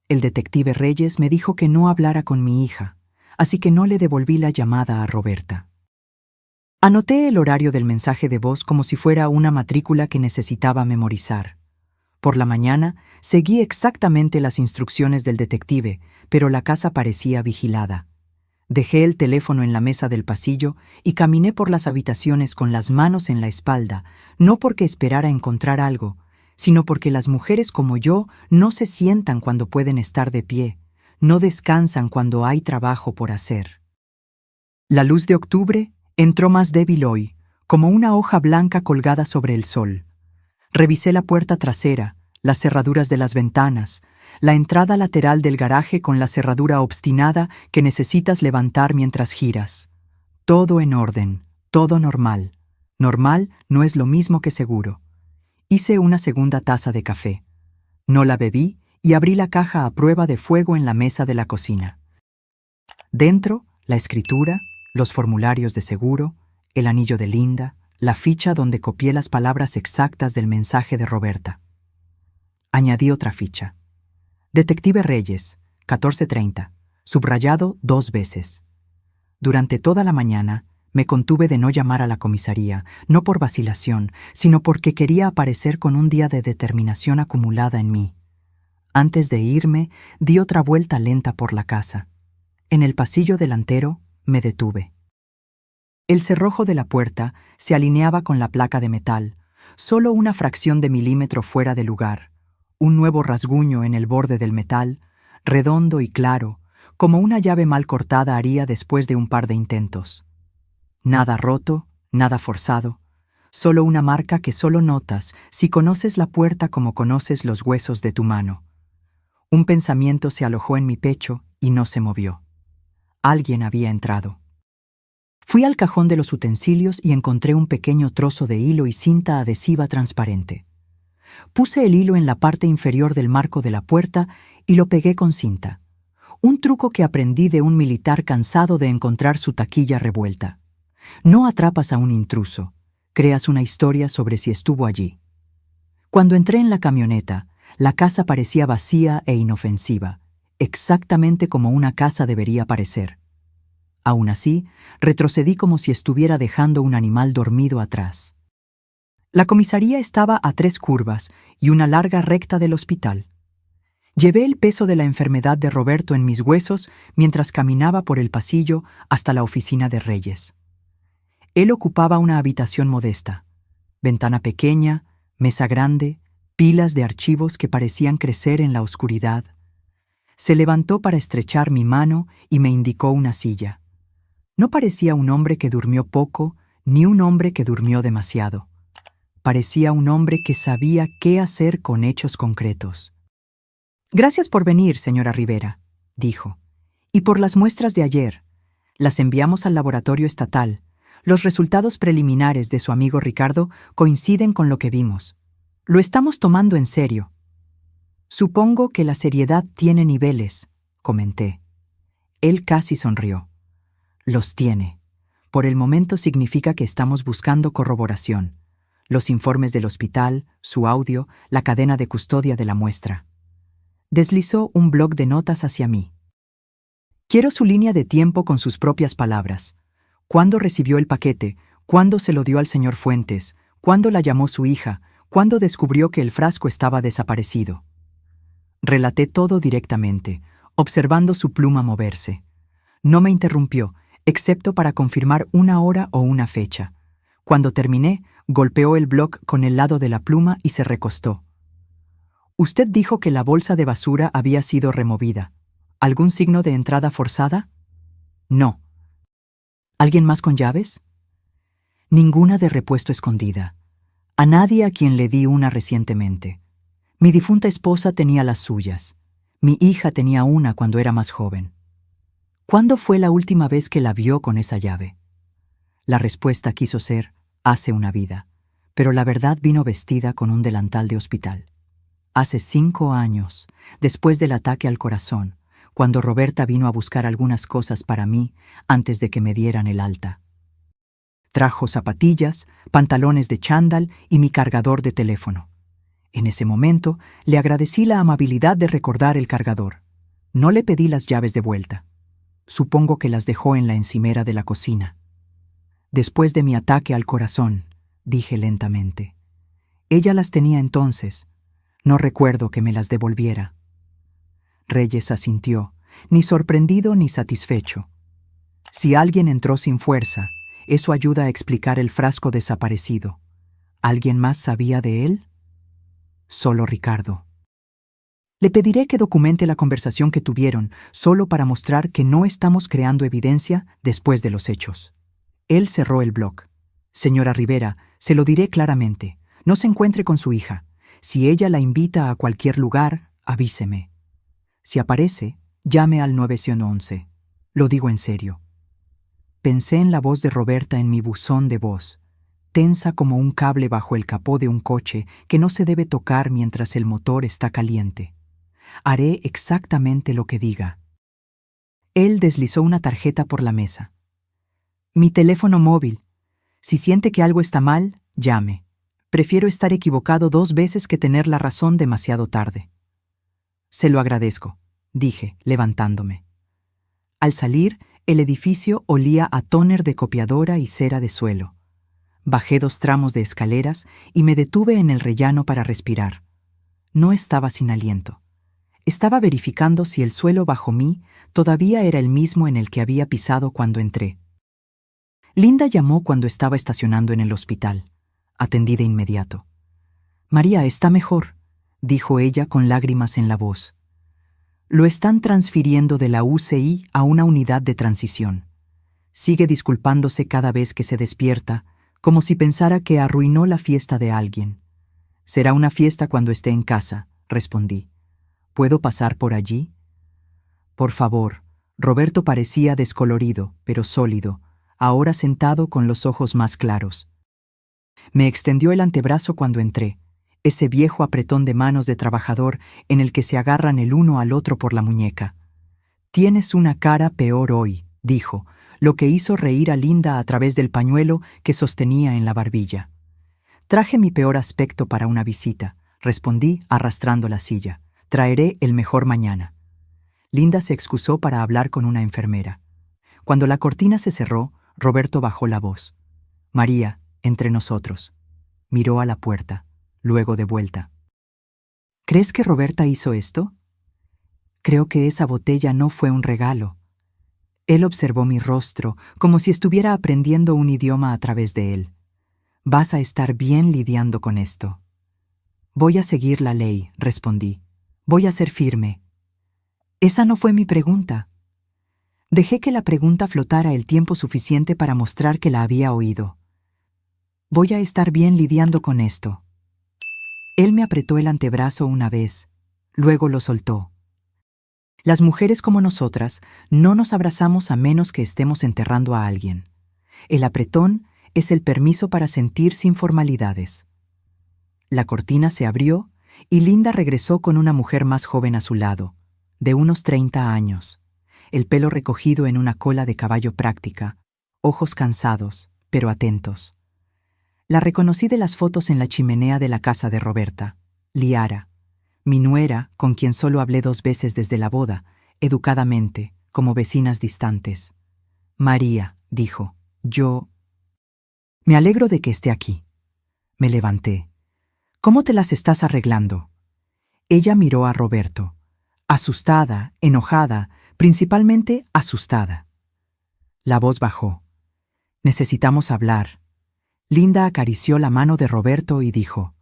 El detective Reyes me dijo que no hablara con mi hija, así que no le devolví la llamada a Roberta. Anoté el horario del mensaje de voz como si fuera una matrícula que necesitaba memorizar. Por la mañana seguí exactamente las instrucciones del detective, pero la casa parecía vigilada. Dejé el teléfono en la mesa del pasillo y caminé por las habitaciones con las manos en la espalda, no porque esperara encontrar algo, sino porque las mujeres como yo no se sientan cuando pueden estar de pie, no descansan cuando hay trabajo por hacer. La luz de octubre entró más débil hoy, como una hoja blanca colgada sobre el sol. Revisé la puerta trasera, las cerraduras de las ventanas, la entrada lateral del garaje con la cerradura obstinada que necesitas levantar mientras giras. Todo en orden, todo normal. Normal no es lo mismo que seguro. Hice una segunda taza de café. No la bebí y abrí la caja a prueba de fuego en la mesa de la cocina. Dentro, la escritura, los formularios de seguro, el anillo de Linda, la ficha donde copié las palabras exactas del mensaje de Roberta. Añadí otra ficha. Detective Reyes, 14:30, subrayado 2 veces. Durante toda la mañana me contuve de no llamar a la comisaría, no por vacilación, sino porque quería aparecer con un día de determinación acumulada en mí. Antes de irme, di otra vuelta lenta por la casa. En el pasillo delantero me detuve. El cerrojo de la puerta se alineaba con la placa de metal, solo una fracción de milímetro fuera de lugar. Un nuevo rasguño en el borde del metal, redondo y claro, como una llave mal cortada haría después de un par de intentos. Nada roto, nada forzado, solo una marca que solo notas si conoces la puerta como conoces los huesos de tu mano. Un pensamiento se alojó en mi pecho y no se movió. Alguien había entrado. Fui al cajón de los utensilios y encontré un pequeño trozo de hilo y cinta adhesiva transparente. Puse el hilo en la parte inferior del marco de la puerta y lo pegué con cinta. Un truco que aprendí de un militar cansado de encontrar su taquilla revuelta. No atrapas a un intruso, creas una historia sobre si estuvo allí. Cuando entré en la camioneta, la casa parecía vacía e inofensiva, exactamente como una casa debería parecer. Aún así, retrocedí como si estuviera dejando un animal dormido atrás. La comisaría estaba a 3 curvas y una larga recta del hospital. Llevé el peso de la enfermedad de Roberto en mis huesos mientras caminaba por el pasillo hasta la oficina de Reyes. Él ocupaba una habitación modesta. Ventana pequeña, mesa grande, pilas de archivos que parecían crecer en la oscuridad. Se levantó para estrechar mi mano y me indicó una silla. No parecía un hombre que durmió poco, ni un hombre que durmió demasiado. Parecía un hombre que sabía qué hacer con hechos concretos. «Gracias por venir, señora Rivera», dijo, Y por las muestras de ayer, las enviamos al laboratorio estatal. Los resultados preliminares de su amigo Ricardo coinciden con lo que vimos. Lo estamos tomando en serio. Supongo que la seriedad tiene niveles, comenté. Él casi sonrió. Los tiene. Por el momento significa que estamos buscando corroboración. Los informes del hospital, su audio, la cadena de custodia de la muestra. Deslizó un bloc de notas hacia mí. Quiero su línea de tiempo con sus propias palabras. ¿Cuándo recibió el paquete? ¿Cuándo se lo dio al señor Fuentes? ¿Cuándo la llamó su hija? ¿Cuándo descubrió que el frasco estaba desaparecido? Relaté todo directamente, observando su pluma moverse. No me interrumpió, excepto para confirmar una hora o una fecha. Cuando terminé, golpeó el bloc con el lado de la pluma y se recostó. Usted dijo que la bolsa de basura había sido removida. ¿Algún signo de entrada forzada? No. ¿Alguien más con llaves? Ninguna de repuesto escondida. A nadie a quien le di una recientemente. Mi difunta esposa tenía las suyas. Mi hija tenía una cuando era más joven. ¿Cuándo fue la última vez que la vio con esa llave? La respuesta quiso ser, hace una vida, pero la verdad vino vestida con un delantal de hospital. Hace 5 años, después del ataque al corazón, cuando Roberta vino a buscar algunas cosas para mí antes de que me dieran el alta. Trajo zapatillas, pantalones de chándal y mi cargador de teléfono. En ese momento, le agradecí la amabilidad de recordar el cargador. No le pedí las llaves de vuelta. Supongo que las dejó en la encimera de la cocina. Después de mi ataque al corazón, dije lentamente. Ella las tenía entonces. No recuerdo que me las devolviera. Reyes asintió, ni sorprendido ni satisfecho. Si alguien entró sin fuerza, eso ayuda a explicar el frasco desaparecido. ¿Alguien más sabía de él? Solo Ricardo. Le pediré que documente la conversación que tuvieron, solo para mostrar que no estamos creando evidencia después de los hechos. Él cerró el bloc. Señora Rivera, se lo diré claramente. No se encuentre con su hija. Si ella la invita a cualquier lugar, avíseme. Si aparece, llame al 911. Lo digo en serio. Pensé en la voz de Roberta en mi buzón de voz, tensa como un cable bajo el capó de un coche que no se debe tocar mientras el motor está caliente. Haré exactamente lo que diga. Él deslizó una tarjeta por la mesa. Mi teléfono móvil. Si siente que algo está mal, llame. Prefiero estar equivocado 2 veces que tener la razón demasiado tarde. Se lo agradezco, dije, levantándome. Al salir, el edificio olía a tóner de copiadora y cera de suelo. Bajé 2 tramos de escaleras y me detuve en el rellano para respirar. No estaba sin aliento. Estaba verificando si el suelo bajo mí todavía era el mismo en el que había pisado cuando entré. Linda llamó cuando estaba estacionando en el hospital. Atendí de inmediato. María está mejor, dijo ella con lágrimas en la voz. Lo están transfiriendo de la UCI a una unidad de transición. Sigue disculpándose cada vez que se despierta, como si pensara que arruinó la fiesta de alguien. Será una fiesta cuando esté en casa, respondí. ¿Puedo pasar por allí? Por favor. Roberto parecía descolorido, pero sólido, ahora sentado con los ojos más claros. Me extendió el antebrazo cuando entré, ese viejo apretón de manos de trabajador en el que se agarran el uno al otro por la muñeca. Tienes una cara peor hoy, dijo, lo que hizo reír a Linda a través del pañuelo que sostenía en la barbilla. Traje mi peor aspecto para una visita, respondí arrastrando la silla. Traeré el mejor mañana. Linda se excusó para hablar con una enfermera. Cuando la cortina se cerró, Roberto bajó la voz. María, entre nosotros. Miró a la puerta, luego de vuelta. ¿Crees que Roberta hizo esto? Creo que esa botella no fue un regalo. Él observó mi rostro, como si estuviera aprendiendo un idioma a través de él. Vas a estar bien lidiando con esto. Voy a seguir la ley, respondí. Voy a ser firme. Esa no fue mi pregunta. Dejé que la pregunta flotara el tiempo suficiente para mostrar que la había oído. Voy a estar bien lidiando con esto. Él me apretó el antebrazo una vez, luego lo soltó. Las mujeres como nosotras no nos abrazamos a menos que estemos enterrando a alguien. El apretón es el permiso para sentir sin formalidades. La cortina se abrió y Linda regresó con una mujer más joven a su lado, de unos 30 años, el pelo recogido en una cola de caballo práctica, ojos cansados, pero atentos. La reconocí de las fotos en la chimenea de la casa de Roberta, Liara, mi nuera, con quien solo hablé 2 veces desde la boda, educadamente, como vecinas distantes. María, dijo, yo... Me alegro de que esté aquí. Me levanté. ¿Cómo te las estás arreglando? Ella miró a Roberto, asustada, enojada, principalmente asustada. La voz bajó. Necesitamos hablar. Linda acarició la mano de Roberto y dijo,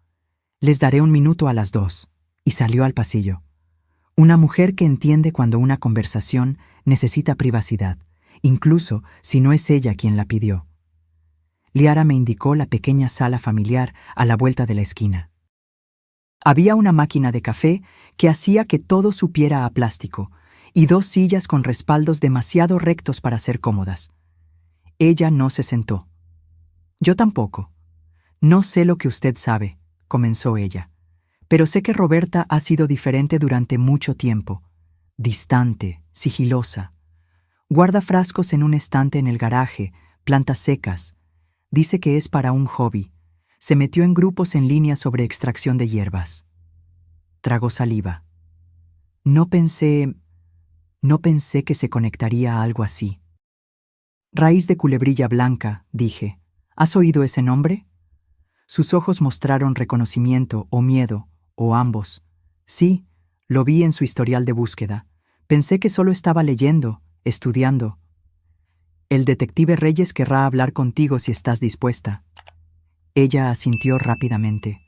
les daré 1 minuto a las 2, y salió al pasillo. Una mujer que entiende cuando una conversación necesita privacidad, incluso si no es ella quien la pidió. Liara me indicó la pequeña sala familiar a la vuelta de la esquina. Había una máquina de café que hacía que todo supiera a plástico y 2 sillas con respaldos demasiado rectos para ser cómodas. Ella no se sentó. Yo tampoco. No sé lo que usted sabe, comenzó ella, pero sé que Roberta ha sido diferente durante mucho tiempo. Distante, sigilosa. Guarda frascos en un estante en el garaje, plantas secas. Dice que es para un hobby. Se metió en grupos en línea sobre extracción de hierbas. Tragó saliva. No pensé que se conectaría a algo así. Raíz de culebrilla blanca, dije. ¿Has oído ese nombre? Sus ojos mostraron reconocimiento o miedo, o ambos. Sí, lo vi en su historial de búsqueda. Pensé que solo estaba leyendo, estudiando. El detective Reyes querrá hablar contigo si estás dispuesta. Ella asintió rápidamente.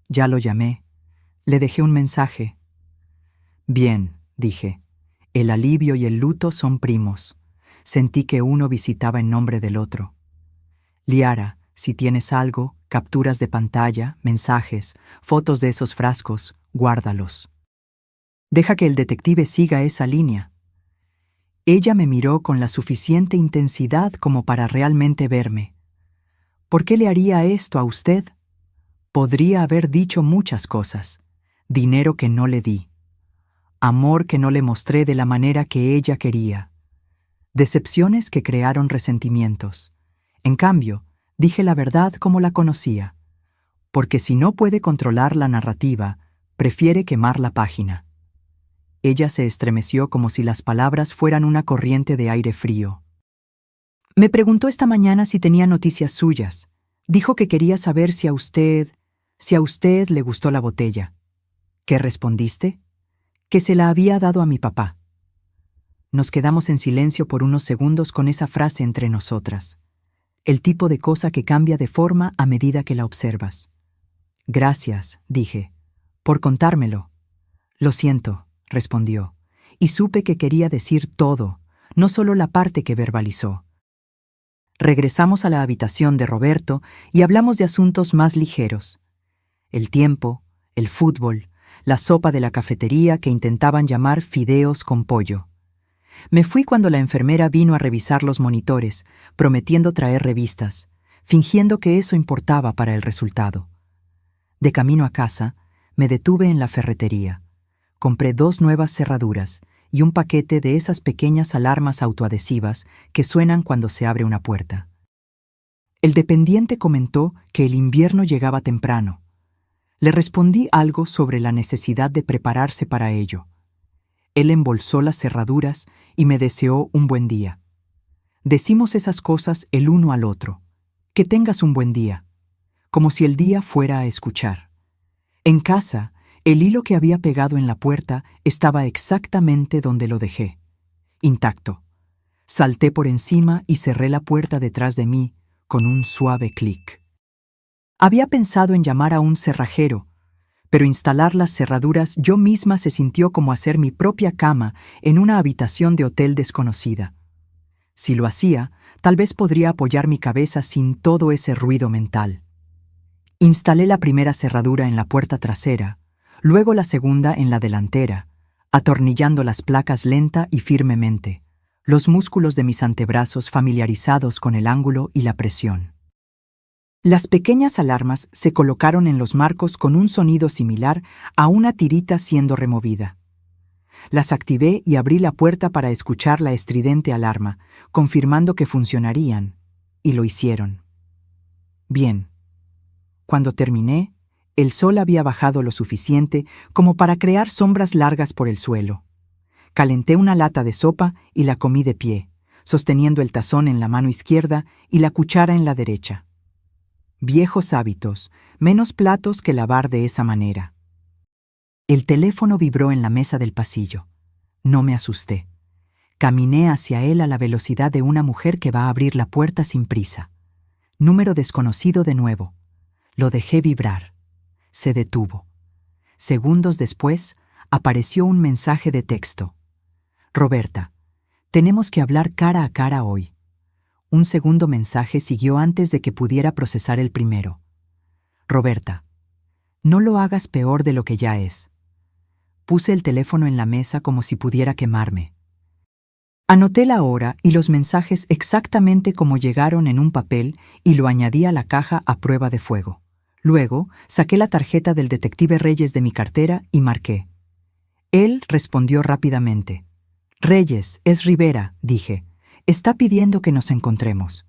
Ya lo llamé. Le dejé un mensaje. Bien, dije. El alivio y el luto son primos. Sentí que uno visitaba en nombre del otro. Liara, si tienes algo, capturas de pantalla, mensajes, fotos de esos frascos, guárdalos. Deja que el detective siga esa línea. Ella me miró con la suficiente intensidad como para realmente verme. ¿Por qué le haría esto a usted? Podría haber dicho muchas cosas. Dinero que no le di. Amor que no le mostré de la manera que ella quería. Decepciones que crearon resentimientos. En cambio, dije la verdad como la conocía. Porque si no puede controlar la narrativa, prefiere quemar la página. Ella se estremeció como si las palabras fueran una corriente de aire frío. Me preguntó esta mañana si tenía noticias suyas. Dijo que quería saber si a usted le gustó la botella. ¿Qué respondiste? Que se la había dado a mi papá. Nos quedamos en silencio por unos segundos con esa frase entre nosotras. El tipo de cosa que cambia de forma a medida que la observas. Gracias, dije, por contármelo. Lo siento, respondió, y supe que quería decir todo, no solo la parte que verbalizó. Regresamos a la habitación de Roberto y hablamos de asuntos más ligeros. El tiempo, el fútbol, la sopa de la cafetería que intentaban llamar fideos con pollo. Me fui cuando la enfermera vino a revisar los monitores, prometiendo traer revistas, fingiendo que eso importaba para el resultado. De camino a casa, me detuve en la ferretería. Compré 2 nuevas cerraduras y un paquete de esas pequeñas alarmas autoadhesivas que suenan cuando se abre una puerta. El dependiente comentó que el invierno llegaba temprano. Le respondí algo sobre la necesidad de prepararse para ello. Él embolsó las cerraduras y me deseó un buen día. Decimos esas cosas el uno al otro. Que tengas un buen día. Como si el día fuera a escuchar. En casa, el hilo que había pegado en la puerta estaba exactamente donde lo dejé. Intacto. Salté por encima y cerré la puerta detrás de mí con un suave clic. Había pensado en llamar a un cerrajero, pero instalar las cerraduras yo misma se sintió como hacer mi propia cama en una habitación de hotel desconocida. Si lo hacía, tal vez podría apoyar mi cabeza sin todo ese ruido mental. Instalé la primera cerradura en la puerta trasera, luego la segunda en la delantera, atornillando las placas lenta y firmemente, los músculos de mis antebrazos familiarizados con el ángulo y la presión. Las pequeñas alarmas se colocaron en los marcos con un sonido similar a una tirita siendo removida. Las activé y abrí la puerta para escuchar la estridente alarma, confirmando que funcionarían, y lo hicieron. Bien. Cuando terminé, el sol había bajado lo suficiente como para crear sombras largas por el suelo. Calenté una lata de sopa y la comí de pie, sosteniendo el tazón en la mano izquierda y la cuchara en la derecha. Viejos hábitos, menos platos que lavar de esa manera. El teléfono vibró en la mesa del pasillo. No me asusté. Caminé hacia él a la velocidad de una mujer que va a abrir la puerta sin prisa. Número desconocido de nuevo. Lo dejé vibrar. Se detuvo. Segundos después, apareció un mensaje de texto. Roberta, tenemos que hablar cara a cara hoy. Un segundo mensaje siguió antes de que pudiera procesar el primero. Roberta, no lo hagas peor de lo que ya es. Puse el teléfono en la mesa como si pudiera quemarme. Anoté la hora y los mensajes exactamente como llegaron en un papel y lo añadí a la caja a prueba de fuego. Luego, saqué la tarjeta del detective Reyes de mi cartera y marqué. Él respondió rápidamente. Reyes, es Rivera, dije. Está pidiendo que nos encontremos.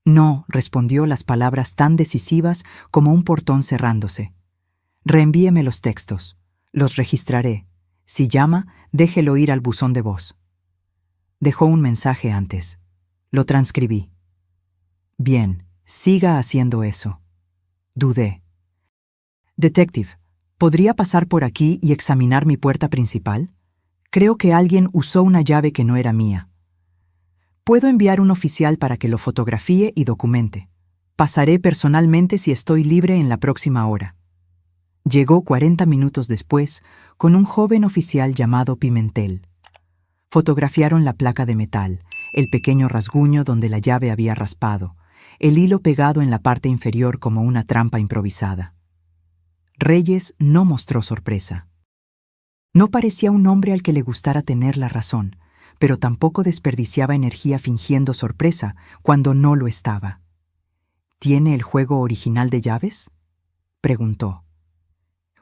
No, respondió las palabras tan decisivas como un portón cerrándose. Reenvíeme los textos. Los registraré. Si llama, déjelo ir al buzón de voz. Dejó un mensaje antes. Lo transcribí. Bien, siga haciendo eso. Dudé. Detective, ¿podría pasar por aquí y examinar mi puerta principal? Creo que alguien usó una llave que no era mía. Puedo enviar un oficial para que lo fotografíe y documente. Pasaré personalmente si estoy libre en la próxima hora. Llegó 40 minutos después con un joven oficial llamado Pimentel. Fotografiaron la placa de metal, el pequeño rasguño donde la llave había raspado, el hilo pegado en la parte inferior como una trampa improvisada. Reyes no mostró sorpresa. No parecía un hombre al que le gustara tener la razón, pero tampoco desperdiciaba energía fingiendo sorpresa cuando no lo estaba. ¿Tiene el juego original de llaves?, preguntó.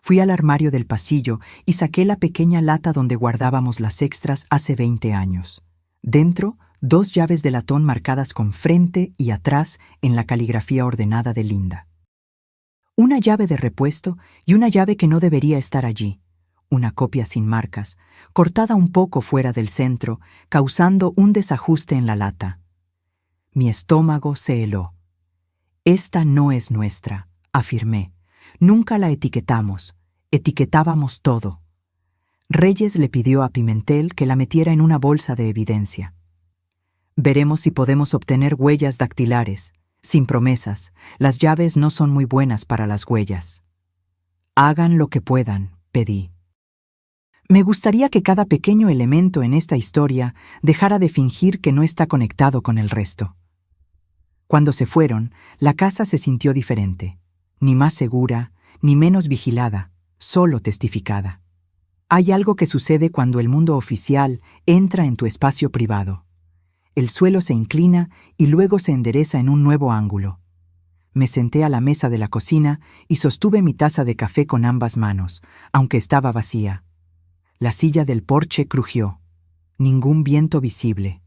Fui al armario del pasillo y saqué la pequeña lata donde guardábamos las extras hace 20 años. Dentro, 2 llaves de latón marcadas con frente y atrás en la caligrafía ordenada de Linda. Una llave de repuesto y una llave que no debería estar allí. Una copia sin marcas, cortada un poco fuera del centro, causando un desajuste en la lata. Mi estómago se heló. Esta no es nuestra, afirmé. Nunca la etiquetamos. Etiquetábamos todo. Reyes le pidió a Pimentel que la metiera en una bolsa de evidencia. Veremos si podemos obtener huellas dactilares. Sin promesas, las llaves no son muy buenas para las huellas. Hagan lo que puedan, pedí. Me gustaría que cada pequeño elemento en esta historia dejara de fingir que no está conectado con el resto. Cuando se fueron, la casa se sintió diferente. Ni más segura, ni menos vigilada, solo testificada. Hay algo que sucede cuando el mundo oficial entra en tu espacio privado. El suelo se inclina y luego se endereza en un nuevo ángulo. Me senté a la mesa de la cocina y sostuve mi taza de café con ambas manos, aunque estaba vacía. La silla del porche crujió. Ningún viento visible.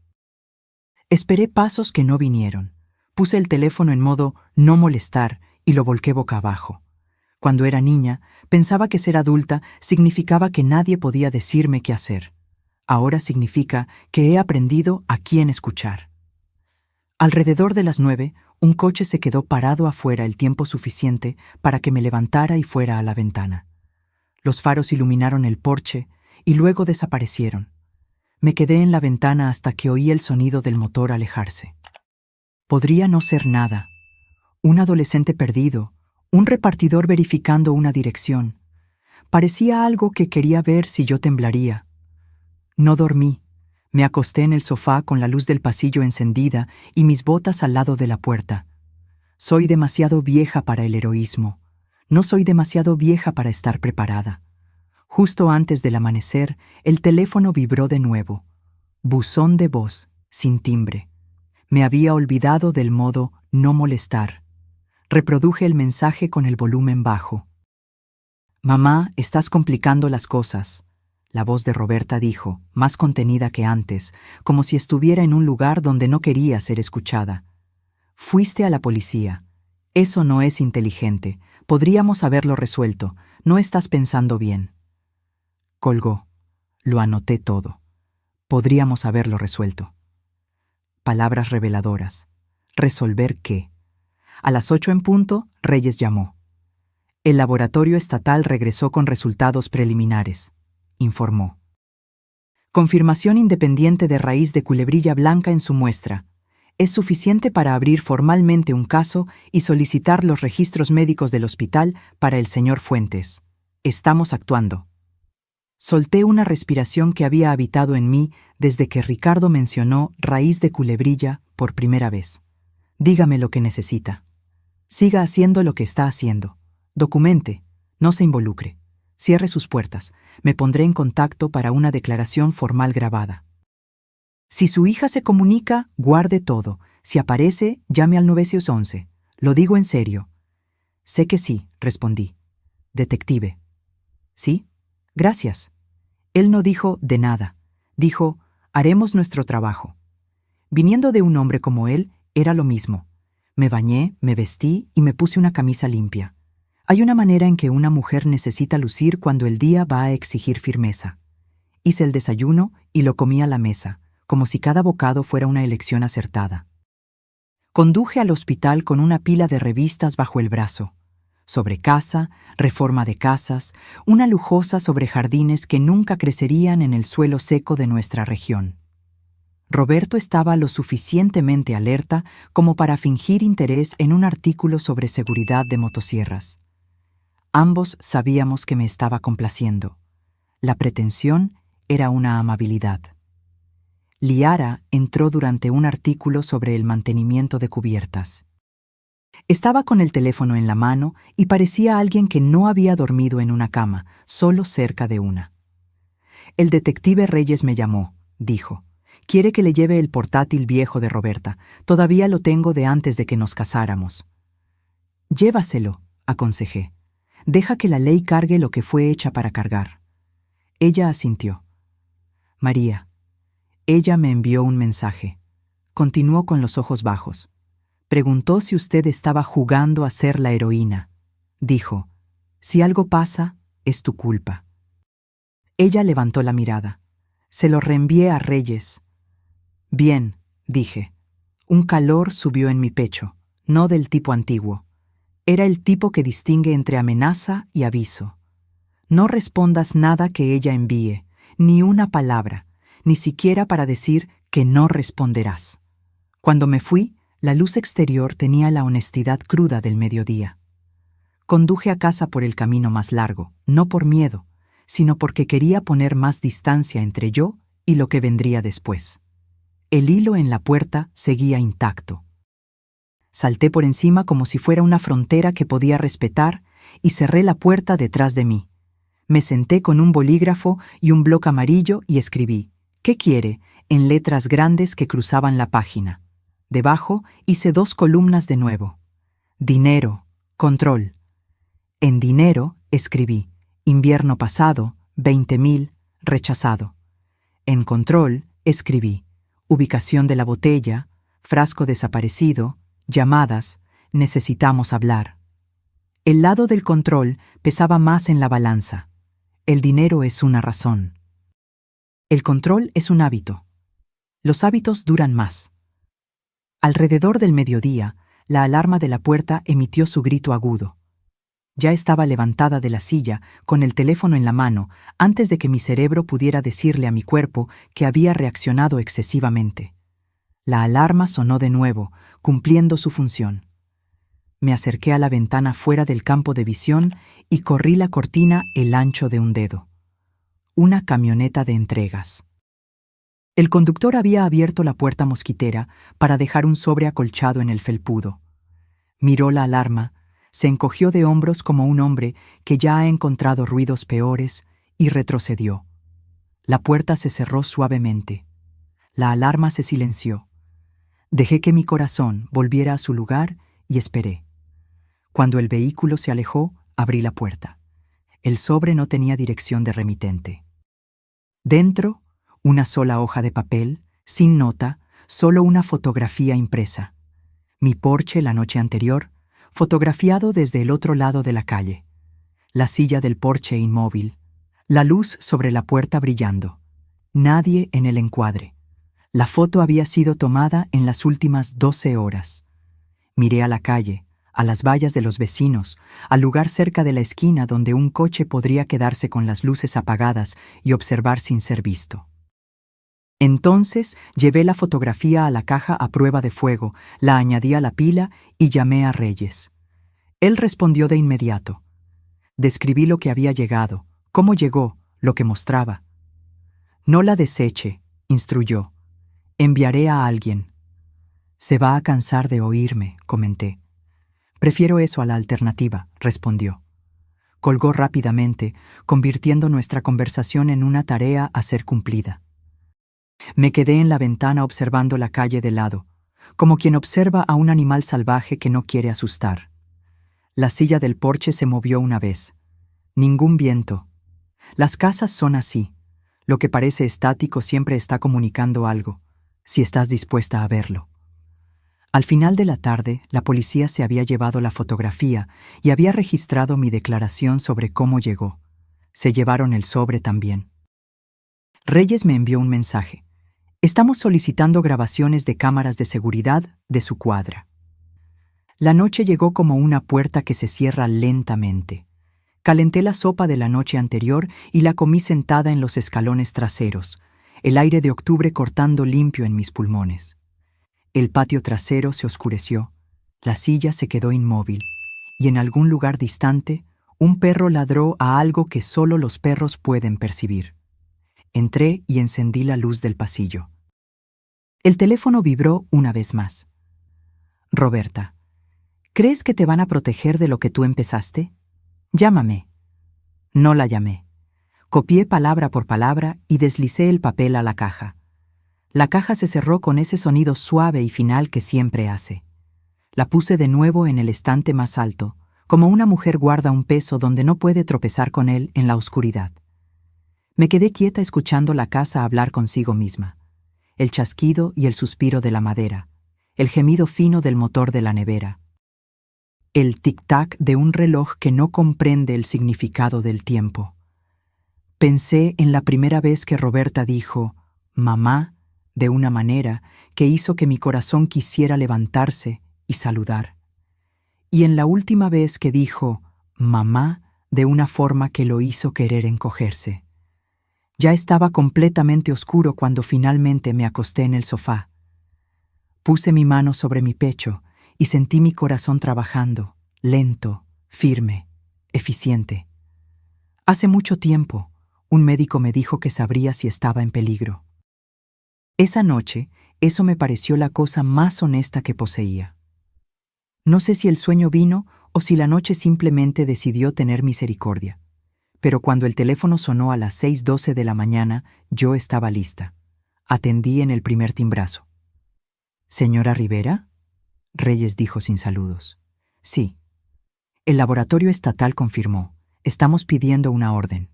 Esperé pasos que no vinieron. Puse el teléfono en modo no molestar y lo volqué boca abajo. Cuando era niña, pensaba que ser adulta significaba que nadie podía decirme qué hacer. Ahora significa que he aprendido a quién escuchar. Alrededor de las 9, un coche se quedó parado afuera el tiempo suficiente para que me levantara y fuera a la ventana. Los faros iluminaron el porche y luego desaparecieron. Me quedé en la ventana hasta que oí el sonido del motor alejarse. Podría no ser nada. Un adolescente perdido, un repartidor verificando una dirección. Parecía algo que quería ver si yo temblaría. No dormí. Me acosté en el sofá con la luz del pasillo encendida y mis botas al lado de la puerta. Soy demasiado vieja para el heroísmo. No soy demasiado vieja para estar preparada. Justo antes del amanecer, el teléfono vibró de nuevo. Buzón de voz, sin timbre. Me había olvidado del modo no molestar. Reproduje el mensaje con el volumen bajo. «Mamá, estás complicando las cosas», la voz de Roberta dijo, más contenida que antes, como si estuviera en un lugar donde no quería ser escuchada. «Fuiste a la policía. Eso no es inteligente. Podríamos haberlo resuelto. No estás pensando bien». Colgó. Lo anoté todo. Podríamos haberlo resuelto. Palabras reveladoras. ¿Resolver qué? A las 8 en punto, Reyes llamó. El laboratorio estatal regresó con resultados preliminares, informó. Confirmación independiente de raíz de culebrilla blanca en su muestra. Es suficiente para abrir formalmente un caso y solicitar los registros médicos del hospital para el señor Fuentes. Estamos actuando. Solté una respiración que había habitado en mí desde que Ricardo mencionó raíz de culebrilla por primera vez. Dígame lo que necesita. Siga haciendo lo que está haciendo. Documente, no se involucre. Cierre sus puertas. Me pondré en contacto para una declaración formal grabada. Si su hija se comunica, guarde todo. Si aparece, llame al 911. Lo digo en serio. Sé que sí, respondí. Detective. ¿Sí? Gracias. Él no dijo de nada. Dijo, haremos nuestro trabajo. Viniendo de un hombre como él, era lo mismo. Me bañé, me vestí y me puse una camisa limpia. Hay una manera en que una mujer necesita lucir cuando el día va a exigir firmeza. Hice el desayuno y lo comí a la mesa, como si cada bocado fuera una elección acertada. Conduje al hospital con una pila de revistas bajo el brazo. Sobre casa, reforma de casas, una lujosa sobre jardines que nunca crecerían en el suelo seco de nuestra región. Roberto estaba lo suficientemente alerta como para fingir interés en un artículo sobre seguridad de motosierras. Ambos sabíamos que me estaba complaciendo. La pretensión era una amabilidad. Liara entró durante un artículo sobre el mantenimiento de cubiertas. Estaba con el teléfono en la mano y parecía alguien que no había dormido en una cama, solo cerca de una. «El detective Reyes me llamó», dijo. «Quiere que le lleve el portátil viejo de Roberta. Todavía lo tengo de antes de que nos casáramos». «Llévaselo», aconsejé. «Deja que la ley cargue lo que fue hecha para cargar». Ella asintió. «María». Ella me envió un mensaje. Continuó con los ojos bajos. Preguntó si usted estaba jugando a ser la heroína. Dijo, «Si algo pasa, es tu culpa». Ella levantó la mirada. Se lo reenvié a Reyes. «Bien», dije. Un calor subió en mi pecho, no del tipo antiguo. Era el tipo que distingue entre amenaza y aviso. No respondas nada que ella envíe, ni una palabra, ni siquiera para decir que no responderás. Cuando me fui, la luz exterior tenía la honestidad cruda del mediodía. Conduje a casa por el camino más largo, no por miedo, sino porque quería poner más distancia entre yo y lo que vendría después. El hilo en la puerta seguía intacto. Salté por encima como si fuera una frontera que podía respetar y cerré la puerta detrás de mí. Me senté con un bolígrafo y un bloc amarillo y escribí, «¿Qué quiere?», en letras grandes que cruzaban la página. Debajo hice 2 columnas de nuevo. Dinero, control. En dinero escribí, invierno pasado, 20.000, rechazado. En control escribí, ubicación de la botella, frasco desaparecido, llamadas, necesitamos hablar. El lado del control pesaba más en la balanza. El dinero es una razón. El control es un hábito. Los hábitos duran más. Alrededor del mediodía, la alarma de la puerta emitió su grito agudo. Ya estaba levantada de la silla, con el teléfono en la mano, antes de que mi cerebro pudiera decirle a mi cuerpo que había reaccionado excesivamente. La alarma sonó de nuevo, cumpliendo su función. Me acerqué a la ventana fuera del campo de visión y corrí la cortina el ancho de un dedo. Una camioneta de entregas. El conductor había abierto la puerta mosquitera para dejar un sobre acolchado en el felpudo. Miró la alarma, se encogió de hombros como un hombre que ya ha encontrado ruidos peores y retrocedió. La puerta se cerró suavemente. La alarma se silenció. Dejé que mi corazón volviera a su lugar y esperé. Cuando el vehículo se alejó, abrí la puerta. El sobre no tenía dirección de remitente. Dentro, una sola hoja de papel, sin nota, solo una fotografía impresa. Mi porche la noche anterior, fotografiado desde el otro lado de la calle. La silla del porche inmóvil. La luz sobre la puerta brillando. Nadie en el encuadre. La foto había sido tomada en las últimas 12 horas. Miré a la calle, a las vallas de los vecinos, al lugar cerca de la esquina donde un coche podría quedarse con las luces apagadas y observar sin ser visto. Entonces llevé la fotografía a la caja a prueba de fuego, la añadí a la pila y llamé a Reyes. Él respondió de inmediato. Describí lo que había llegado, cómo llegó, lo que mostraba. No la deseche, instruyó. Enviaré a alguien. Se va a cansar de oírme, comenté. Prefiero eso a la alternativa, respondió. Colgó rápidamente, convirtiendo nuestra conversación en una tarea a ser cumplida. Me quedé en la ventana observando la calle de lado, como quien observa a un animal salvaje que no quiere asustar. La silla del porche se movió una vez. Ningún viento. Las casas son así. Lo que parece estático siempre está comunicando algo, si estás dispuesta a verlo. Al final de la tarde, la policía se había llevado la fotografía y había registrado mi declaración sobre cómo llegó. Se llevaron el sobre también. Reyes me envió un mensaje. Estamos solicitando grabaciones de cámaras de seguridad de su cuadra. La noche llegó como una puerta que se cierra lentamente. Calenté la sopa de la noche anterior y la comí sentada en los escalones traseros, el aire de octubre cortando limpio en mis pulmones. El patio trasero se oscureció, la silla se quedó inmóvil, y en algún lugar distante, un perro ladró a algo que solo los perros pueden percibir. Entré y encendí la luz del pasillo. El teléfono vibró una vez más. Roberta, ¿crees que te van a proteger de lo que tú empezaste? Llámame. No la llamé. Copié palabra por palabra y deslicé el papel a la caja. La caja se cerró con ese sonido suave y final que siempre hace. La puse de nuevo en el estante más alto, como una mujer guarda un peso donde no puede tropezar con él en la oscuridad. Me quedé quieta escuchando la casa hablar consigo misma. El chasquido y el suspiro de la madera, el gemido fino del motor de la nevera. El tic-tac de un reloj que no comprende el significado del tiempo. Pensé en la primera vez que Roberta dijo «mamá» de una manera que hizo que mi corazón quisiera levantarse y saludar. Y en la última vez que dijo «mamá» de una forma que lo hizo querer encogerse. Ya estaba completamente oscuro cuando finalmente me acosté en el sofá. Puse mi mano sobre mi pecho y sentí mi corazón trabajando, lento, firme, eficiente. Hace mucho tiempo, un médico me dijo que sabría si estaba en peligro. Esa noche, eso me pareció la cosa más honesta que poseía. No sé si el sueño vino o si la noche simplemente decidió tener misericordia. Pero cuando el teléfono sonó a las 6:12 de la mañana, yo estaba lista. Atendí en el primer timbrazo. «¿Señora Rivera?» Reyes dijo sin saludos. «Sí». El laboratorio estatal confirmó. «Estamos pidiendo una orden».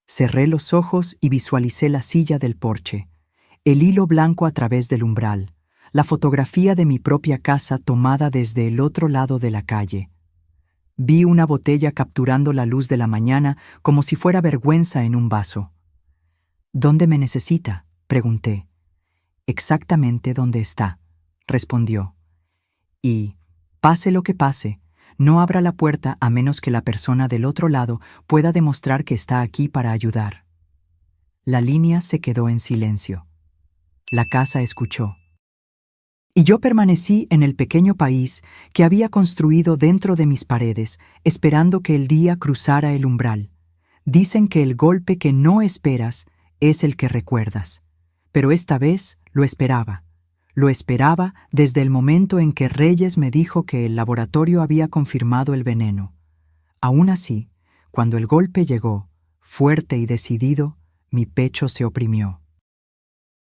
Cerré los ojos y visualicé la silla del porche, el hilo blanco a través del umbral, la fotografía de mi propia casa tomada desde el otro lado de la calle. Vi una botella capturando la luz de la mañana como si fuera vergüenza en un vaso. «¿Dónde me necesita?», pregunté. «Exactamente donde está», respondió. «Y, pase lo que pase, no abra la puerta a menos que la persona del otro lado pueda demostrar que está aquí para ayudar». La línea se quedó en silencio. La casa escuchó. Y yo permanecí en el pequeño país que había construido dentro de mis paredes, esperando que el día cruzara el umbral. Dicen que el golpe que no esperas es el que recuerdas. Pero esta vez lo esperaba. Lo esperaba desde el momento en que Reyes me dijo que el laboratorio había confirmado el veneno. Aún así, cuando el golpe llegó, Fuerte y decidido, mi pecho se oprimió.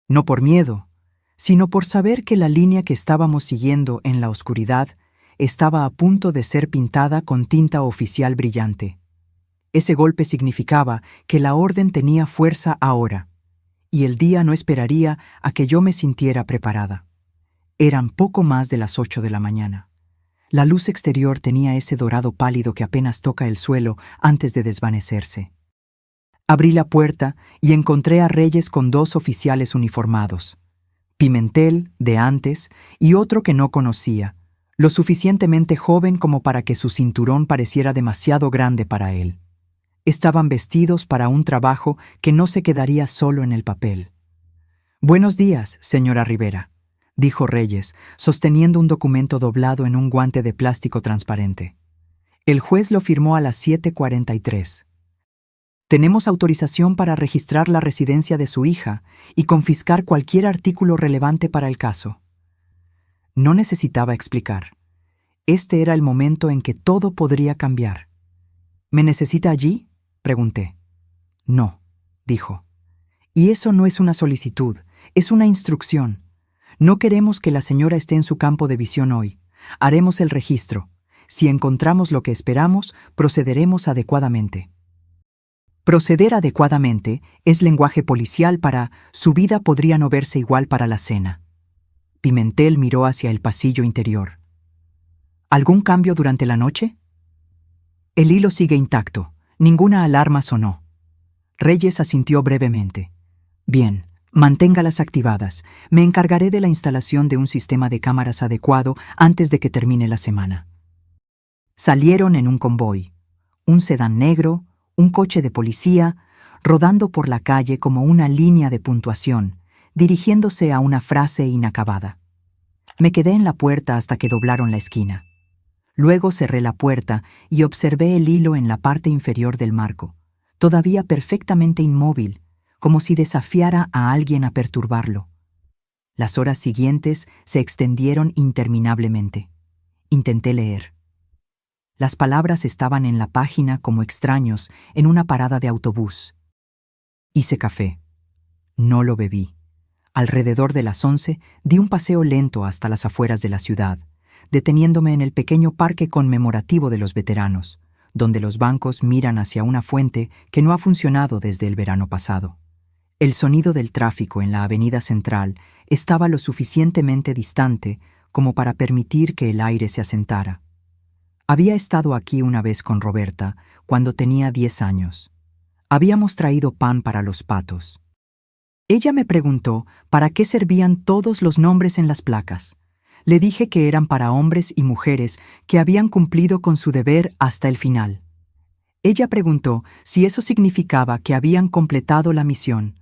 No por miedo, sino por saber que la línea que estábamos siguiendo en la oscuridad estaba a punto de ser pintada con tinta oficial brillante. Ese golpe significaba que la orden tenía fuerza ahora, y el día no esperaría a que yo me sintiera preparada. Eran poco más de las 8 de la mañana. La luz exterior tenía ese dorado pálido que apenas toca el suelo antes de desvanecerse. Abrí la puerta y encontré a Reyes con 2 oficiales uniformados. Pimentel, de antes, y otro que no conocía, lo suficientemente joven como para que su cinturón pareciera demasiado grande para él. Estaban vestidos para un trabajo que no se quedaría solo en el papel. «Buenos días, señora Rivera», dijo Reyes, sosteniendo un documento doblado en un guante de plástico transparente. El juez lo firmó a las 7:43. «Tenemos autorización para registrar la residencia de su hija y confiscar cualquier artículo relevante para el caso». No necesitaba explicar. Este era el momento en que todo podría cambiar. «¿Me necesita allí?», pregunté. «No», dijo. «Y eso no es una solicitud, es una instrucción. No queremos que la señora esté en su campo de visión hoy. Haremos el registro. Si encontramos lo que esperamos, procederemos adecuadamente». Proceder adecuadamente es lenguaje policial para «su vida podría no verse igual para la cena». Pimentel miró hacia el pasillo interior. «¿Algún cambio durante la noche?» «El hilo sigue intacto. Ninguna alarma sonó». Reyes asintió brevemente. «Bien, manténgalas activadas. Me encargaré de la instalación de un sistema de cámaras adecuado antes de que termine la semana». Salieron en un convoy. Un sedán negro, un coche de policía, rodando por la calle como una línea de puntuación, dirigiéndose a una frase inacabada. Me quedé en la puerta hasta que doblaron la esquina. Luego cerré la puerta y observé el hilo en la parte inferior del marco, todavía perfectamente inmóvil, como si desafiara a alguien a perturbarlo. Las horas siguientes se extendieron interminablemente. Intenté leer. Las palabras estaban en la página como extraños en una parada de autobús. Hice café. No lo bebí. Alrededor de las 11 di un paseo lento hasta las afueras de la ciudad, deteniéndome en el pequeño parque conmemorativo de los veteranos, donde los bancos miran hacia una fuente que no ha funcionado desde el verano pasado. El sonido del tráfico en la avenida central estaba lo suficientemente distante como para permitir que el aire se asentara. Había estado aquí una vez con Roberta, cuando tenía 10 años. Habíamos traído pan para los patos. Ella me preguntó para qué servían todos los nombres en las placas. Le dije que eran para hombres y mujeres que habían cumplido con su deber hasta el final. Ella preguntó si eso significaba que habían completado la misión.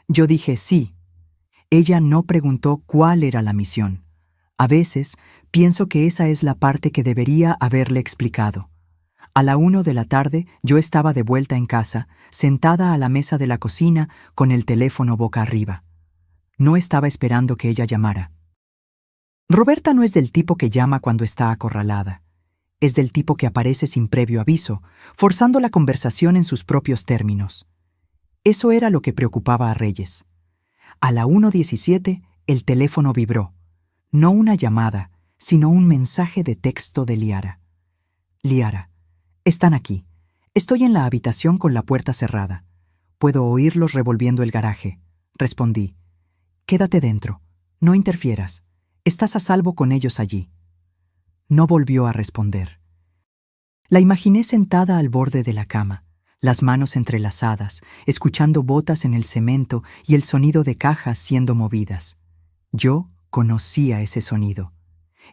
Yo dije sí. Ella no preguntó cuál era la misión. A veces pienso que esa es la parte que debería haberle explicado. A la 1 de la tarde yo estaba de vuelta en casa, sentada a la mesa de la cocina con el teléfono boca arriba. No estaba esperando que ella llamara. Roberta no es del tipo que llama cuando está acorralada. Es del tipo que aparece sin previo aviso, forzando la conversación en sus propios términos. Eso era lo que preocupaba a Reyes. A la 1:17 el teléfono vibró. No una llamada, sino un mensaje de texto de Liara. «Liara, están aquí. Estoy en la habitación con la puerta cerrada. Puedo oírlos revolviendo el garaje», respondí. «Quédate dentro. No interfieras. Estás a salvo con ellos allí». No volvió a responder. La imaginé sentada al borde de la cama, las manos entrelazadas, escuchando botas en el cemento y el sonido de cajas siendo movidas. Yo conocía ese sonido.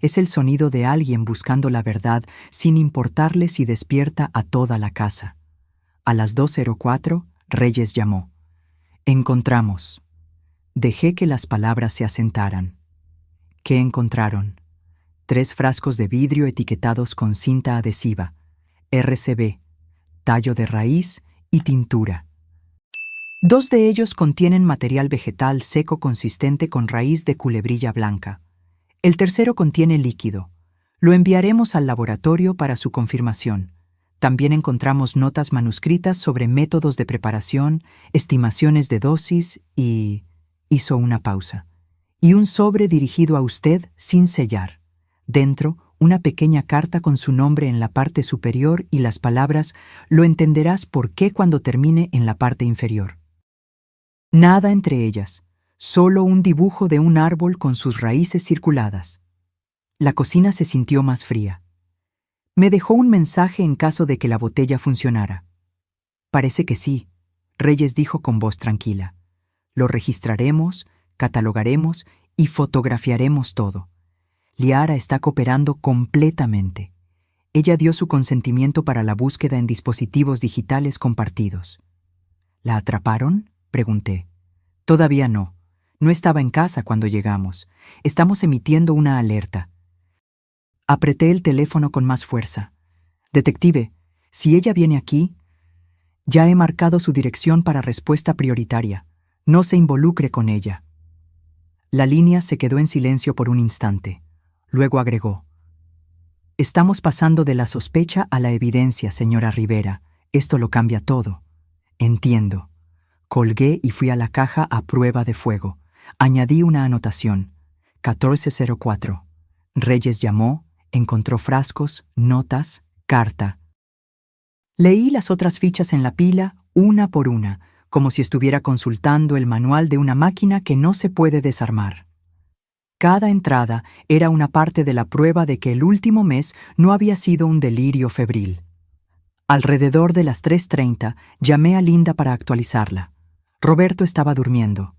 Es el sonido de alguien buscando la verdad sin importarle si despierta a toda la casa. A las 2:04, Reyes llamó. «Encontramos». Dejé que las palabras se asentaran. ¿Qué encontraron? 3 frascos de vidrio etiquetados con cinta adhesiva, RCB, tallo de raíz y tintura. 2 de ellos contienen material vegetal seco consistente con raíz de culebrilla blanca. El tercero contiene líquido. Lo enviaremos al laboratorio para su confirmación. También encontramos notas manuscritas sobre métodos de preparación, estimaciones de dosis y... Hizo una pausa. Y un sobre dirigido a usted sin sellar. Dentro, una pequeña carta con su nombre en la parte superior y las palabras «Lo entenderás por qué cuando termine» en la parte inferior. Nada entre ellas, solo un dibujo de un árbol con sus raíces circuladas. La cocina se sintió más fría. Me dejó un mensaje en caso de que la botella funcionara. Parece que sí, Reyes dijo con voz tranquila. Lo registraremos, catalogaremos y fotografiaremos todo. Liara está cooperando completamente. Ella dio su consentimiento para la búsqueda en dispositivos digitales compartidos. ¿La atraparon?, pregunté. Todavía no. No estaba en casa cuando llegamos. Estamos emitiendo una alerta. Apreté el teléfono con más fuerza. Detective, si ella viene aquí, ya he marcado su dirección para respuesta prioritaria. No se involucre con ella. La línea se quedó en silencio por un instante. Luego agregó. Estamos pasando de la sospecha a la evidencia, señora Rivera. Esto lo cambia todo. Entiendo. Colgué y fui a la caja a prueba de fuego. Añadí una anotación. 1404. Reyes llamó, encontró frascos, notas, carta. Leí las otras fichas en la pila, una por una, como si estuviera consultando el manual de una máquina que no se puede desarmar. Cada entrada era una parte de la prueba de que el último mes no había sido un delirio febril. Alrededor de las 3:30 llamé a Linda para actualizarla. Roberto estaba durmiendo.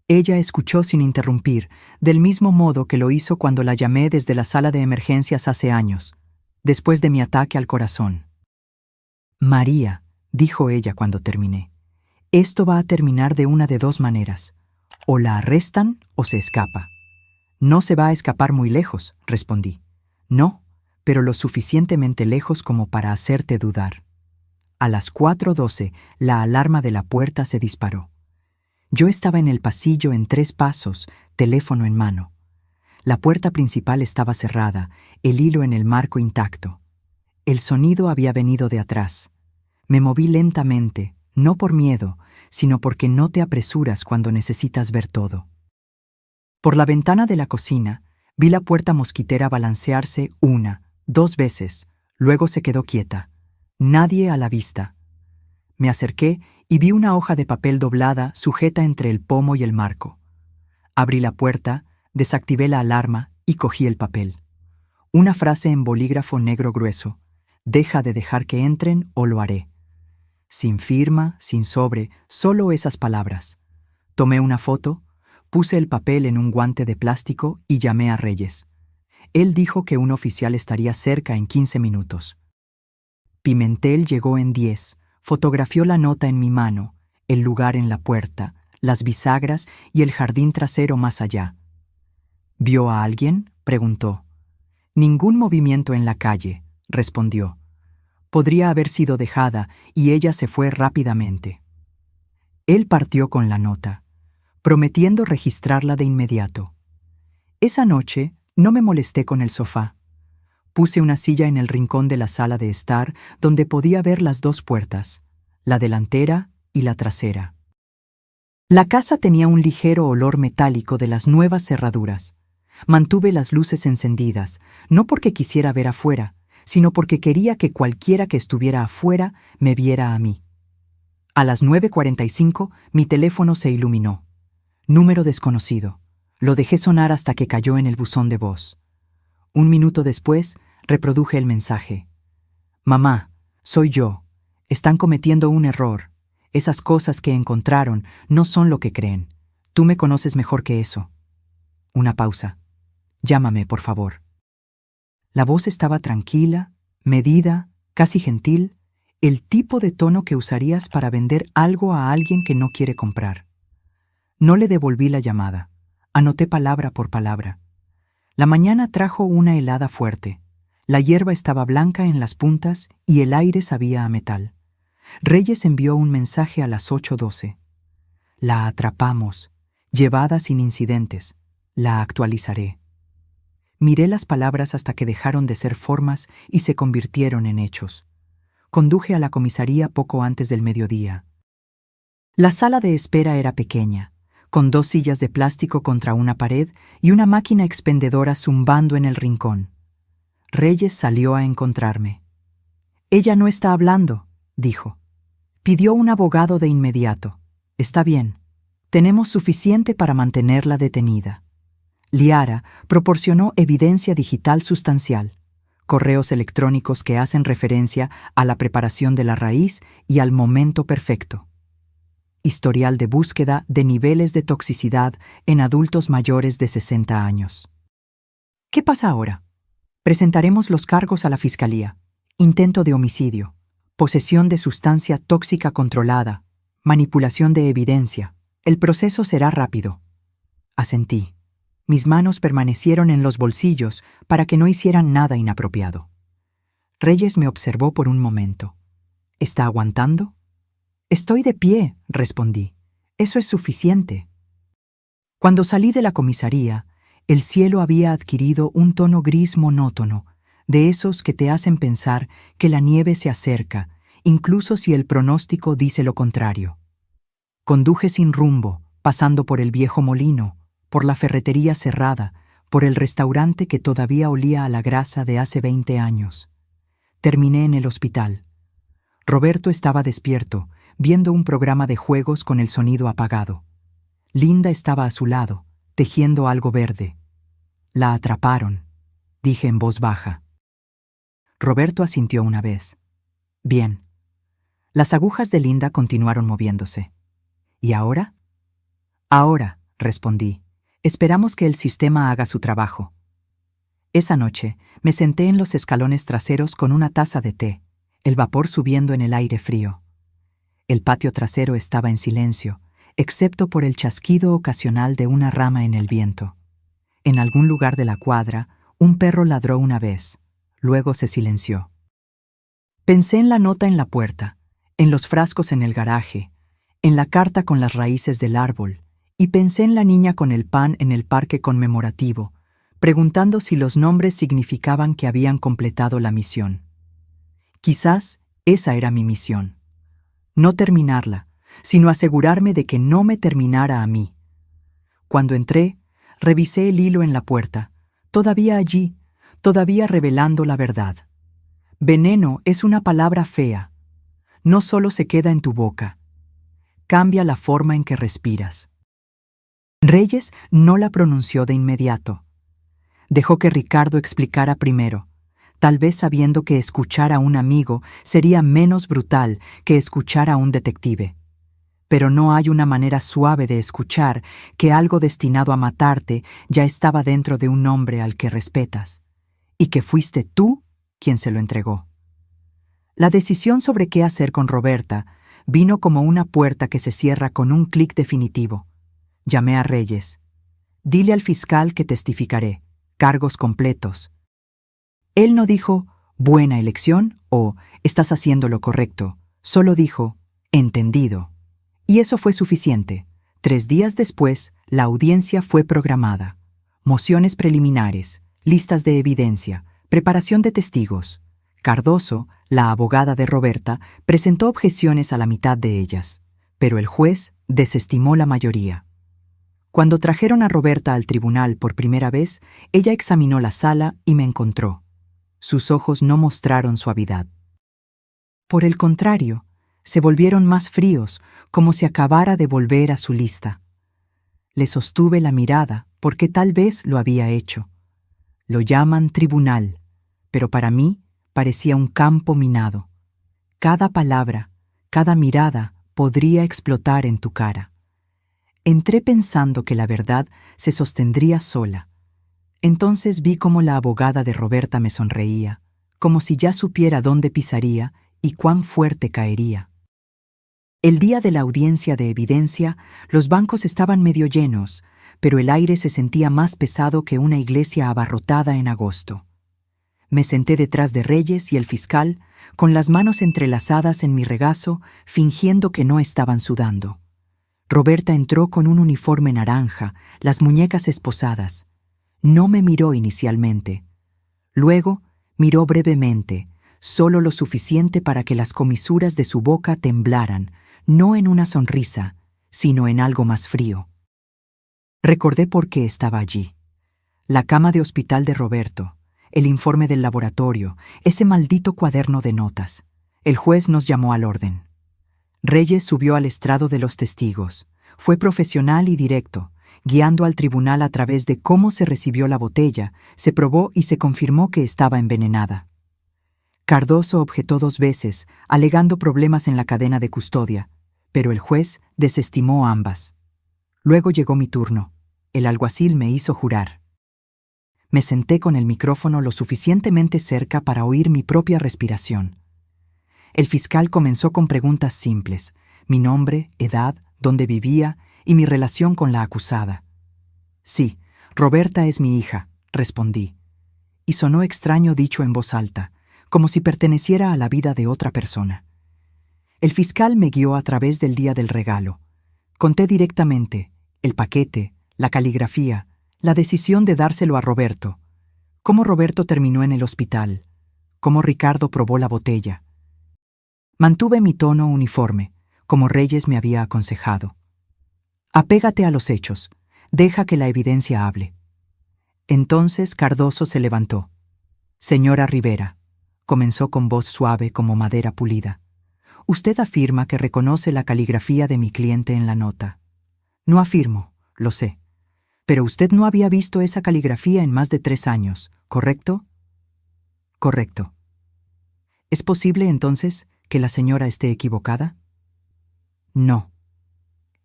Ella escuchó sin interrumpir, del mismo modo que lo hizo cuando la llamé desde la sala de emergencias hace años, después de mi ataque al corazón. María, dijo ella cuando terminé, esto va a terminar de una de dos maneras. O la arrestan o se escapa. No se va a escapar muy lejos, respondí. No, pero lo suficientemente lejos como para hacerte dudar. A las 4:12, la alarma de la puerta se disparó. Yo estaba en el pasillo en 3 pasos, teléfono en mano. La puerta principal estaba cerrada, el hilo en el marco intacto. El sonido había venido de atrás. Me moví lentamente, no por miedo, sino porque no te apresuras cuando necesitas ver todo. Por la ventana de la cocina, vi la puerta mosquitera balancearse 1, 2 veces, luego se quedó quieta. Nadie a la vista. Me acerqué y vi una hoja de papel doblada sujeta entre el pomo y el marco. Abrí la puerta, desactivé la alarma y cogí el papel. Una frase en bolígrafo negro grueso. Deja de dejar que entren o lo haré. Sin firma, sin sobre, solo esas palabras. Tomé una foto, puse el papel en un guante de plástico y llamé a Reyes. Él dijo que un oficial estaría cerca en 15 minutos. Pimentel llegó en 10, fotografió la nota en mi mano, el lugar en la puerta, las bisagras y el jardín trasero más allá. ¿Vio a alguien?, preguntó. Ningún movimiento en la calle, respondió. Podría haber sido dejada y ella se fue rápidamente. Él partió con la nota, prometiendo registrarla de inmediato. Esa noche no me molesté con el sofá. Puse una silla en el rincón de la sala de estar donde podía ver las 2 puertas, la delantera y la trasera. La casa tenía un ligero olor metálico de las nuevas cerraduras. Mantuve las luces encendidas, no porque quisiera ver afuera, sino porque quería que cualquiera que estuviera afuera me viera a mí. A las 9:45 mi teléfono se iluminó. Número desconocido. Lo dejé sonar hasta que cayó en el buzón de voz. 1 minuto después, reproduje el mensaje. Mamá, soy yo. Están cometiendo un error. Esas cosas que encontraron no son lo que creen. Tú me conoces mejor que eso. Una pausa. Llámame, por favor. La voz estaba tranquila, medida, casi gentil, el tipo de tono que usarías para vender algo a alguien que no quiere comprar. No le devolví la llamada. Anoté palabra por palabra. La mañana trajo una helada fuerte. La hierba estaba blanca en las puntas y el aire sabía a metal. Reyes envió un mensaje a las 8:12. La atrapamos, llevada sin incidentes. La actualizaré. Miré las palabras hasta que dejaron de ser formas y se convirtieron en hechos. Conduje a la comisaría poco antes del mediodía. La sala de espera era pequeña, con 2 sillas de plástico contra una pared y una máquina expendedora zumbando en el rincón. Reyes salió a encontrarme. «Ella no está hablando», dijo. Pidió un abogado de inmediato. «Está bien. Tenemos suficiente para mantenerla detenida». Liara proporcionó evidencia digital sustancial, correos electrónicos que hacen referencia a la preparación de la raíz y al momento perfecto. Historial de búsqueda de niveles de toxicidad en adultos mayores de 60 años. ¿Qué pasa ahora? Presentaremos los cargos a la Fiscalía. Intento de homicidio, posesión de sustancia tóxica controlada, manipulación de evidencia. El proceso será rápido. Asentí. Mis manos permanecieron en los bolsillos para que no hicieran nada inapropiado. Reyes me observó por un momento. ¿Está aguantando? «Estoy de pie», respondí. «Eso es suficiente». Cuando salí de la comisaría, el cielo había adquirido un tono gris monótono, de esos que te hacen pensar que la nieve se acerca, incluso si el pronóstico dice lo contrario. Conduje sin rumbo, pasando por el viejo molino, por la ferretería cerrada, por el restaurante que todavía olía a la grasa de hace 20 años. Terminé en el hospital. Roberto estaba despierto, viendo un programa de juegos con el sonido apagado. Linda estaba a su lado, tejiendo algo verde. «La atraparon», dije en voz baja. Roberto asintió una vez. «Bien». Las agujas de Linda continuaron moviéndose. «¿Y ahora?» «Ahora», respondí. «Esperamos que el sistema haga su trabajo». Esa noche me senté en los escalones traseros con una taza de té, el vapor subiendo en el aire frío. El patio trasero estaba en silencio, excepto por el chasquido ocasional de una rama en el viento. En algún lugar de la cuadra, un perro ladró una vez, luego se silenció. Pensé en la nota en la puerta, en los frascos en el garaje, en la carta con las raíces del árbol, y pensé en la niña con el pan en el parque conmemorativo, preguntando si los nombres significaban que habían completado la misión. Quizás esa era mi misión. No terminarla, sino asegurarme de que no me terminara a mí. Cuando entré, revisé el hilo en la puerta, todavía allí, todavía revelando la verdad. Veneno es una palabra fea. No solo se queda en tu boca. Cambia la forma en que respiras. Reyes no la pronunció de inmediato. Dejó que Ricardo explicara primero, tal vez sabiendo que escuchar a un amigo sería menos brutal que escuchar a un detective. Pero no hay una manera suave de escuchar que algo destinado a matarte ya estaba dentro de un hombre al que respetas, y que fuiste tú quien se lo entregó. La decisión sobre qué hacer con Roberta vino como una puerta que se cierra con un clic definitivo. Llamé a Reyes. «Dile al fiscal que testificaré, cargos completos». Él no dijo, «buena elección» o «estás haciendo lo correcto», solo dijo, «entendido». Y eso fue suficiente. 3 días después, la audiencia fue programada. Mociones preliminares, listas de evidencia, preparación de testigos. Cardoso, la abogada de Roberta, presentó objeciones a la mitad de ellas, pero el juez desestimó la mayoría. Cuando trajeron a Roberta al tribunal por primera vez, ella examinó la sala y me encontró. Sus ojos no mostraron suavidad. Por el contrario, se volvieron más fríos, como si acabara de volver a su lista. Le sostuve la mirada, porque tal vez lo había hecho. Lo llaman tribunal, pero para mí parecía un campo minado. Cada palabra, cada mirada podría explotar en tu cara. Entré pensando que la verdad se sostendría sola. Entonces vi cómo la abogada de Roberta me sonreía, como si ya supiera dónde pisaría y cuán fuerte caería. El día de la audiencia de evidencia, los bancos estaban medio llenos, pero el aire se sentía más pesado que una iglesia abarrotada en agosto. Me senté detrás de Reyes y el fiscal, con las manos entrelazadas en mi regazo, fingiendo que no estaban sudando. Roberta entró con un uniforme naranja, las muñecas esposadas. No me miró inicialmente. Luego miró brevemente, solo lo suficiente para que las comisuras de su boca temblaran, no en una sonrisa, sino en algo más frío. Recordé por qué estaba allí. La cama de hospital de Roberto, el informe del laboratorio, ese maldito cuaderno de notas. El juez nos llamó al orden. Reyes subió al estrado de los testigos. Fue profesional y directo, guiando al tribunal a través de cómo se recibió la botella, se probó y se confirmó que estaba envenenada. Cardoso objetó 2 veces, alegando problemas en la cadena de custodia, pero el juez desestimó ambas. Luego llegó mi turno. El alguacil me hizo jurar. Me senté con el micrófono lo suficientemente cerca para oír mi propia respiración. El fiscal comenzó con preguntas simples: mi nombre, edad, dónde vivía y mi relación con la acusada. Sí, Roberta es mi hija, respondí. Y sonó extraño dicho en voz alta, como si perteneciera a la vida de otra persona. El fiscal me guió a través del día del regalo. Conté directamente el paquete, la caligrafía, la decisión de dárselo a Roberto, cómo Roberto terminó en el hospital, cómo Ricardo probó la botella. Mantuve mi tono uniforme, como Reyes me había aconsejado. Apégate a los hechos, deja que la evidencia hable. Entonces Cardoso se levantó. Señora Rivera, comenzó con voz suave como madera pulida. Usted afirma que reconoce la caligrafía de mi cliente en la nota. No afirmo, lo sé. Pero usted no había visto esa caligrafía en más de 3 años, ¿correcto? Correcto. ¿Es posible, entonces, que la señora esté equivocada? No.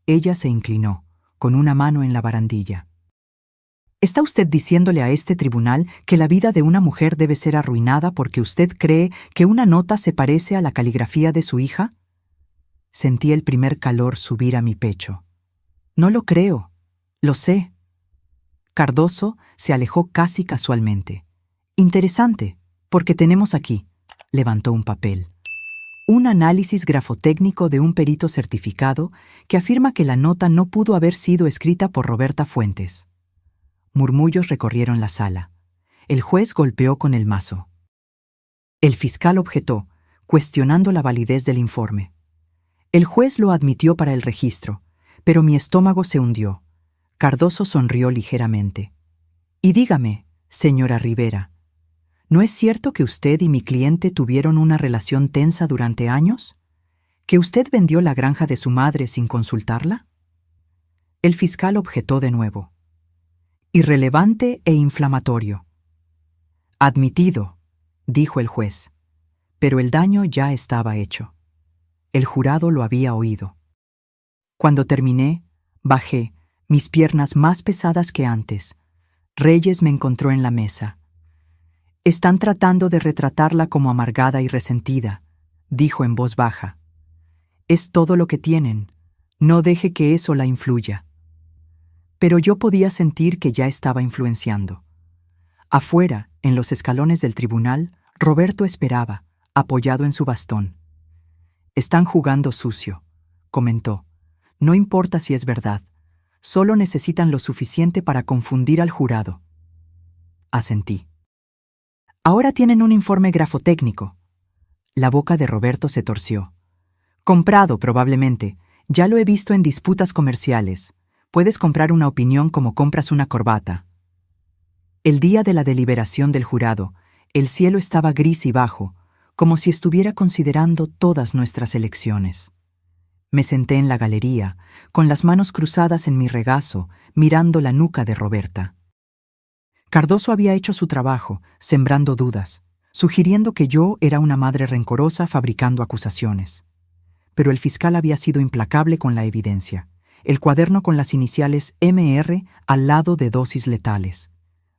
Ella se inclinó, con una mano en la barandilla. ¿Está usted diciéndole a este tribunal que la vida de una mujer debe ser arruinada porque usted cree que una nota se parece a la caligrafía de su hija? Sentí el primer calor subir a mi pecho. No lo creo. Lo sé. Cardoso se alejó casi casualmente. Interesante, porque tenemos aquí, levantó un papel, un análisis grafotécnico de un perito certificado que afirma que la nota no pudo haber sido escrita por Roberta Fuentes. Murmullos recorrieron la sala. El juez golpeó con el mazo. El fiscal objetó, cuestionando la validez del informe. El juez lo admitió para el registro, pero mi estómago se hundió. Cardoso sonrió ligeramente. Y dígame, señora Rivera, ¿no es cierto que usted y mi cliente tuvieron una relación tensa durante años? ¿Que usted vendió la granja de su madre sin consultarla? El fiscal objetó de nuevo. Irrelevante e inflamatorio. Admitido, dijo el juez, pero el daño ya estaba hecho. El jurado lo había oído. Cuando terminé, bajé, mis piernas más pesadas que antes. Reyes me encontró en la mesa. Están tratando de retratarla como amargada y resentida, dijo en voz baja. Es todo lo que tienen. No deje que eso la influya. Pero yo podía sentir que ya estaba influenciando. Afuera, en los escalones del tribunal, Roberto esperaba, apoyado en su bastón. Están jugando sucio, comentó. No importa si es verdad. Solo necesitan lo suficiente para confundir al jurado. Asentí. Ahora tienen un informe grafotécnico. La boca de Roberto se torció. Comprado, probablemente. Ya lo he visto en disputas comerciales. Puedes comprar una opinión como compras una corbata. El día de la deliberación del jurado, el cielo estaba gris y bajo, como si estuviera considerando todas nuestras elecciones. Me senté en la galería, con las manos cruzadas en mi regazo, mirando la nuca de Roberta. Cardoso había hecho su trabajo, sembrando dudas, sugiriendo que yo era una madre rencorosa fabricando acusaciones. Pero el fiscal había sido implacable con la evidencia. El cuaderno con las iniciales MR al lado de dosis letales.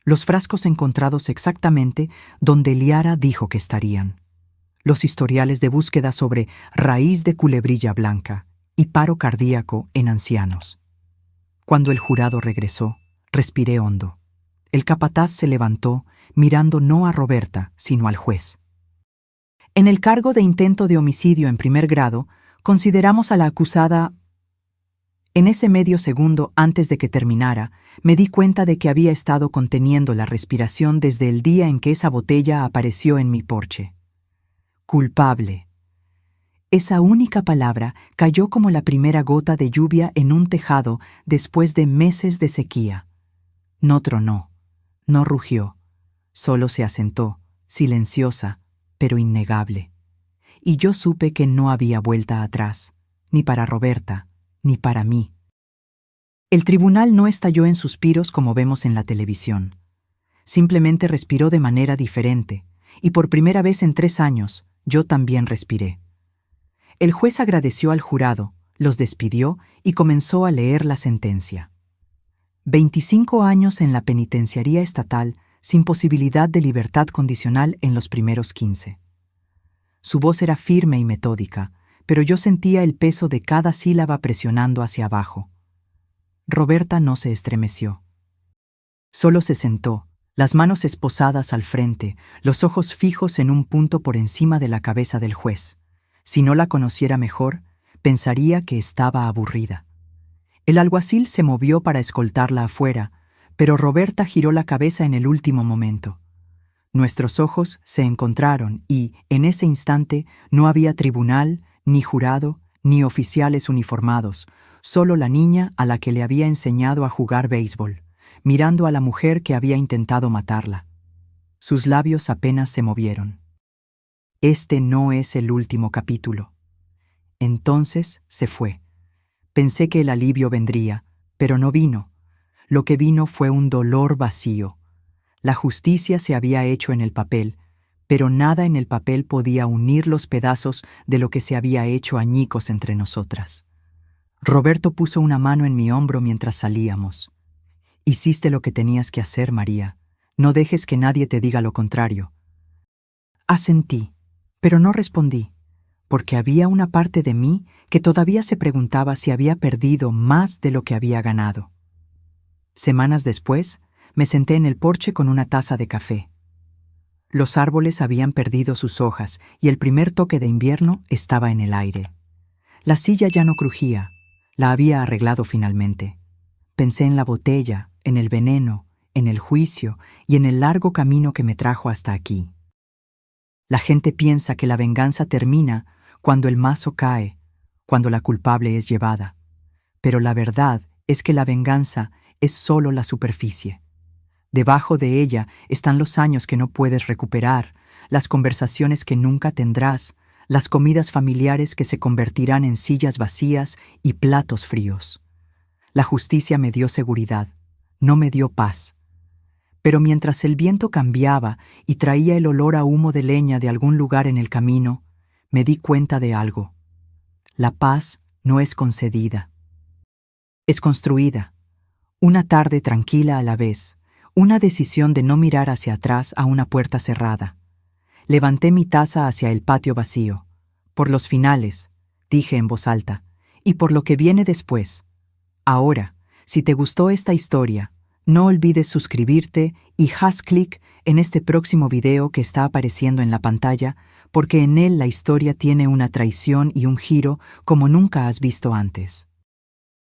Los frascos encontrados exactamente donde Liara dijo que estarían. Los historiales de búsqueda sobre raíz de culebrilla blanca y paro cardíaco en ancianos. Cuando el jurado regresó, respiré hondo. El capataz se levantó, mirando no a Roberta, sino al juez. En el cargo de intento de homicidio en primer grado, consideramos a la acusada. En ese medio segundo antes de que terminara, me di cuenta de que había estado conteniendo la respiración desde el día en que esa botella apareció en mi porche. Culpable. Esa única palabra cayó como la primera gota de lluvia en un tejado después de meses de sequía. No tronó, no rugió, solo se asentó, silenciosa, pero innegable. Y yo supe que no había vuelta atrás, ni para Roberta, ni para mí. El tribunal no estalló en suspiros como vemos en la televisión. Simplemente respiró de manera diferente, y por primera vez en 3 años, yo también respiré. El juez agradeció al jurado, los despidió y comenzó a leer la sentencia. 25 años en la penitenciaría estatal sin posibilidad de libertad condicional en los primeros 15. Su voz era firme y metódica, pero yo sentía el peso de cada sílaba presionando hacia abajo. Roberta no se estremeció. Solo se sentó, las manos esposadas al frente, los ojos fijos en un punto por encima de la cabeza del juez. Si no la conociera mejor, pensaría que estaba aburrida. El alguacil se movió para escoltarla afuera, pero Roberta giró la cabeza en el último momento. Nuestros ojos se encontraron y, en ese instante, no había tribunal, ni jurado, ni oficiales uniformados, solo la niña a la que le había enseñado a jugar béisbol, mirando a la mujer que había intentado matarla. Sus labios apenas se movieron. Este no es el último capítulo. Entonces se fue. Pensé que el alivio vendría, pero no vino. Lo que vino fue un dolor vacío. La justicia se había hecho en el papel, pero nada en el papel podía unir los pedazos de lo que se había hecho añicos entre nosotras. Roberto puso una mano en mi hombro mientras salíamos. Hiciste lo que tenías que hacer, María. No dejes que nadie te diga lo contrario. Asentí, pero no respondí, porque había una parte de mí que todavía se preguntaba si había perdido más de lo que había ganado. Semanas después, me senté en el porche con una taza de café. Los árboles habían perdido sus hojas y el primer toque de invierno estaba en el aire. La silla ya no crujía, la había arreglado finalmente. Pensé en la botella, en el veneno, en el juicio y en el largo camino que me trajo hasta aquí. La gente piensa que la venganza termina cuando el mazo cae, cuando la culpable es llevada. Pero la verdad es que la venganza es solo la superficie. Debajo de ella están los años que no puedes recuperar, las conversaciones que nunca tendrás, las comidas familiares que se convertirán en sillas vacías y platos fríos. La justicia me dio seguridad, no me dio paz. Pero mientras el viento cambiaba y traía el olor a humo de leña de algún lugar en el camino, me di cuenta de algo. La paz no es concedida. Es construida. Una tarde tranquila a la vez, una decisión de no mirar hacia atrás a una puerta cerrada. Levanté mi taza hacia el patio vacío. Por los finales, dije en voz alta, y por lo que viene después. Ahora, si te gustó esta historia, no olvides suscribirte y haz clic en este próximo video que está apareciendo en la pantalla, porque en él la historia tiene una traición y un giro como nunca has visto antes.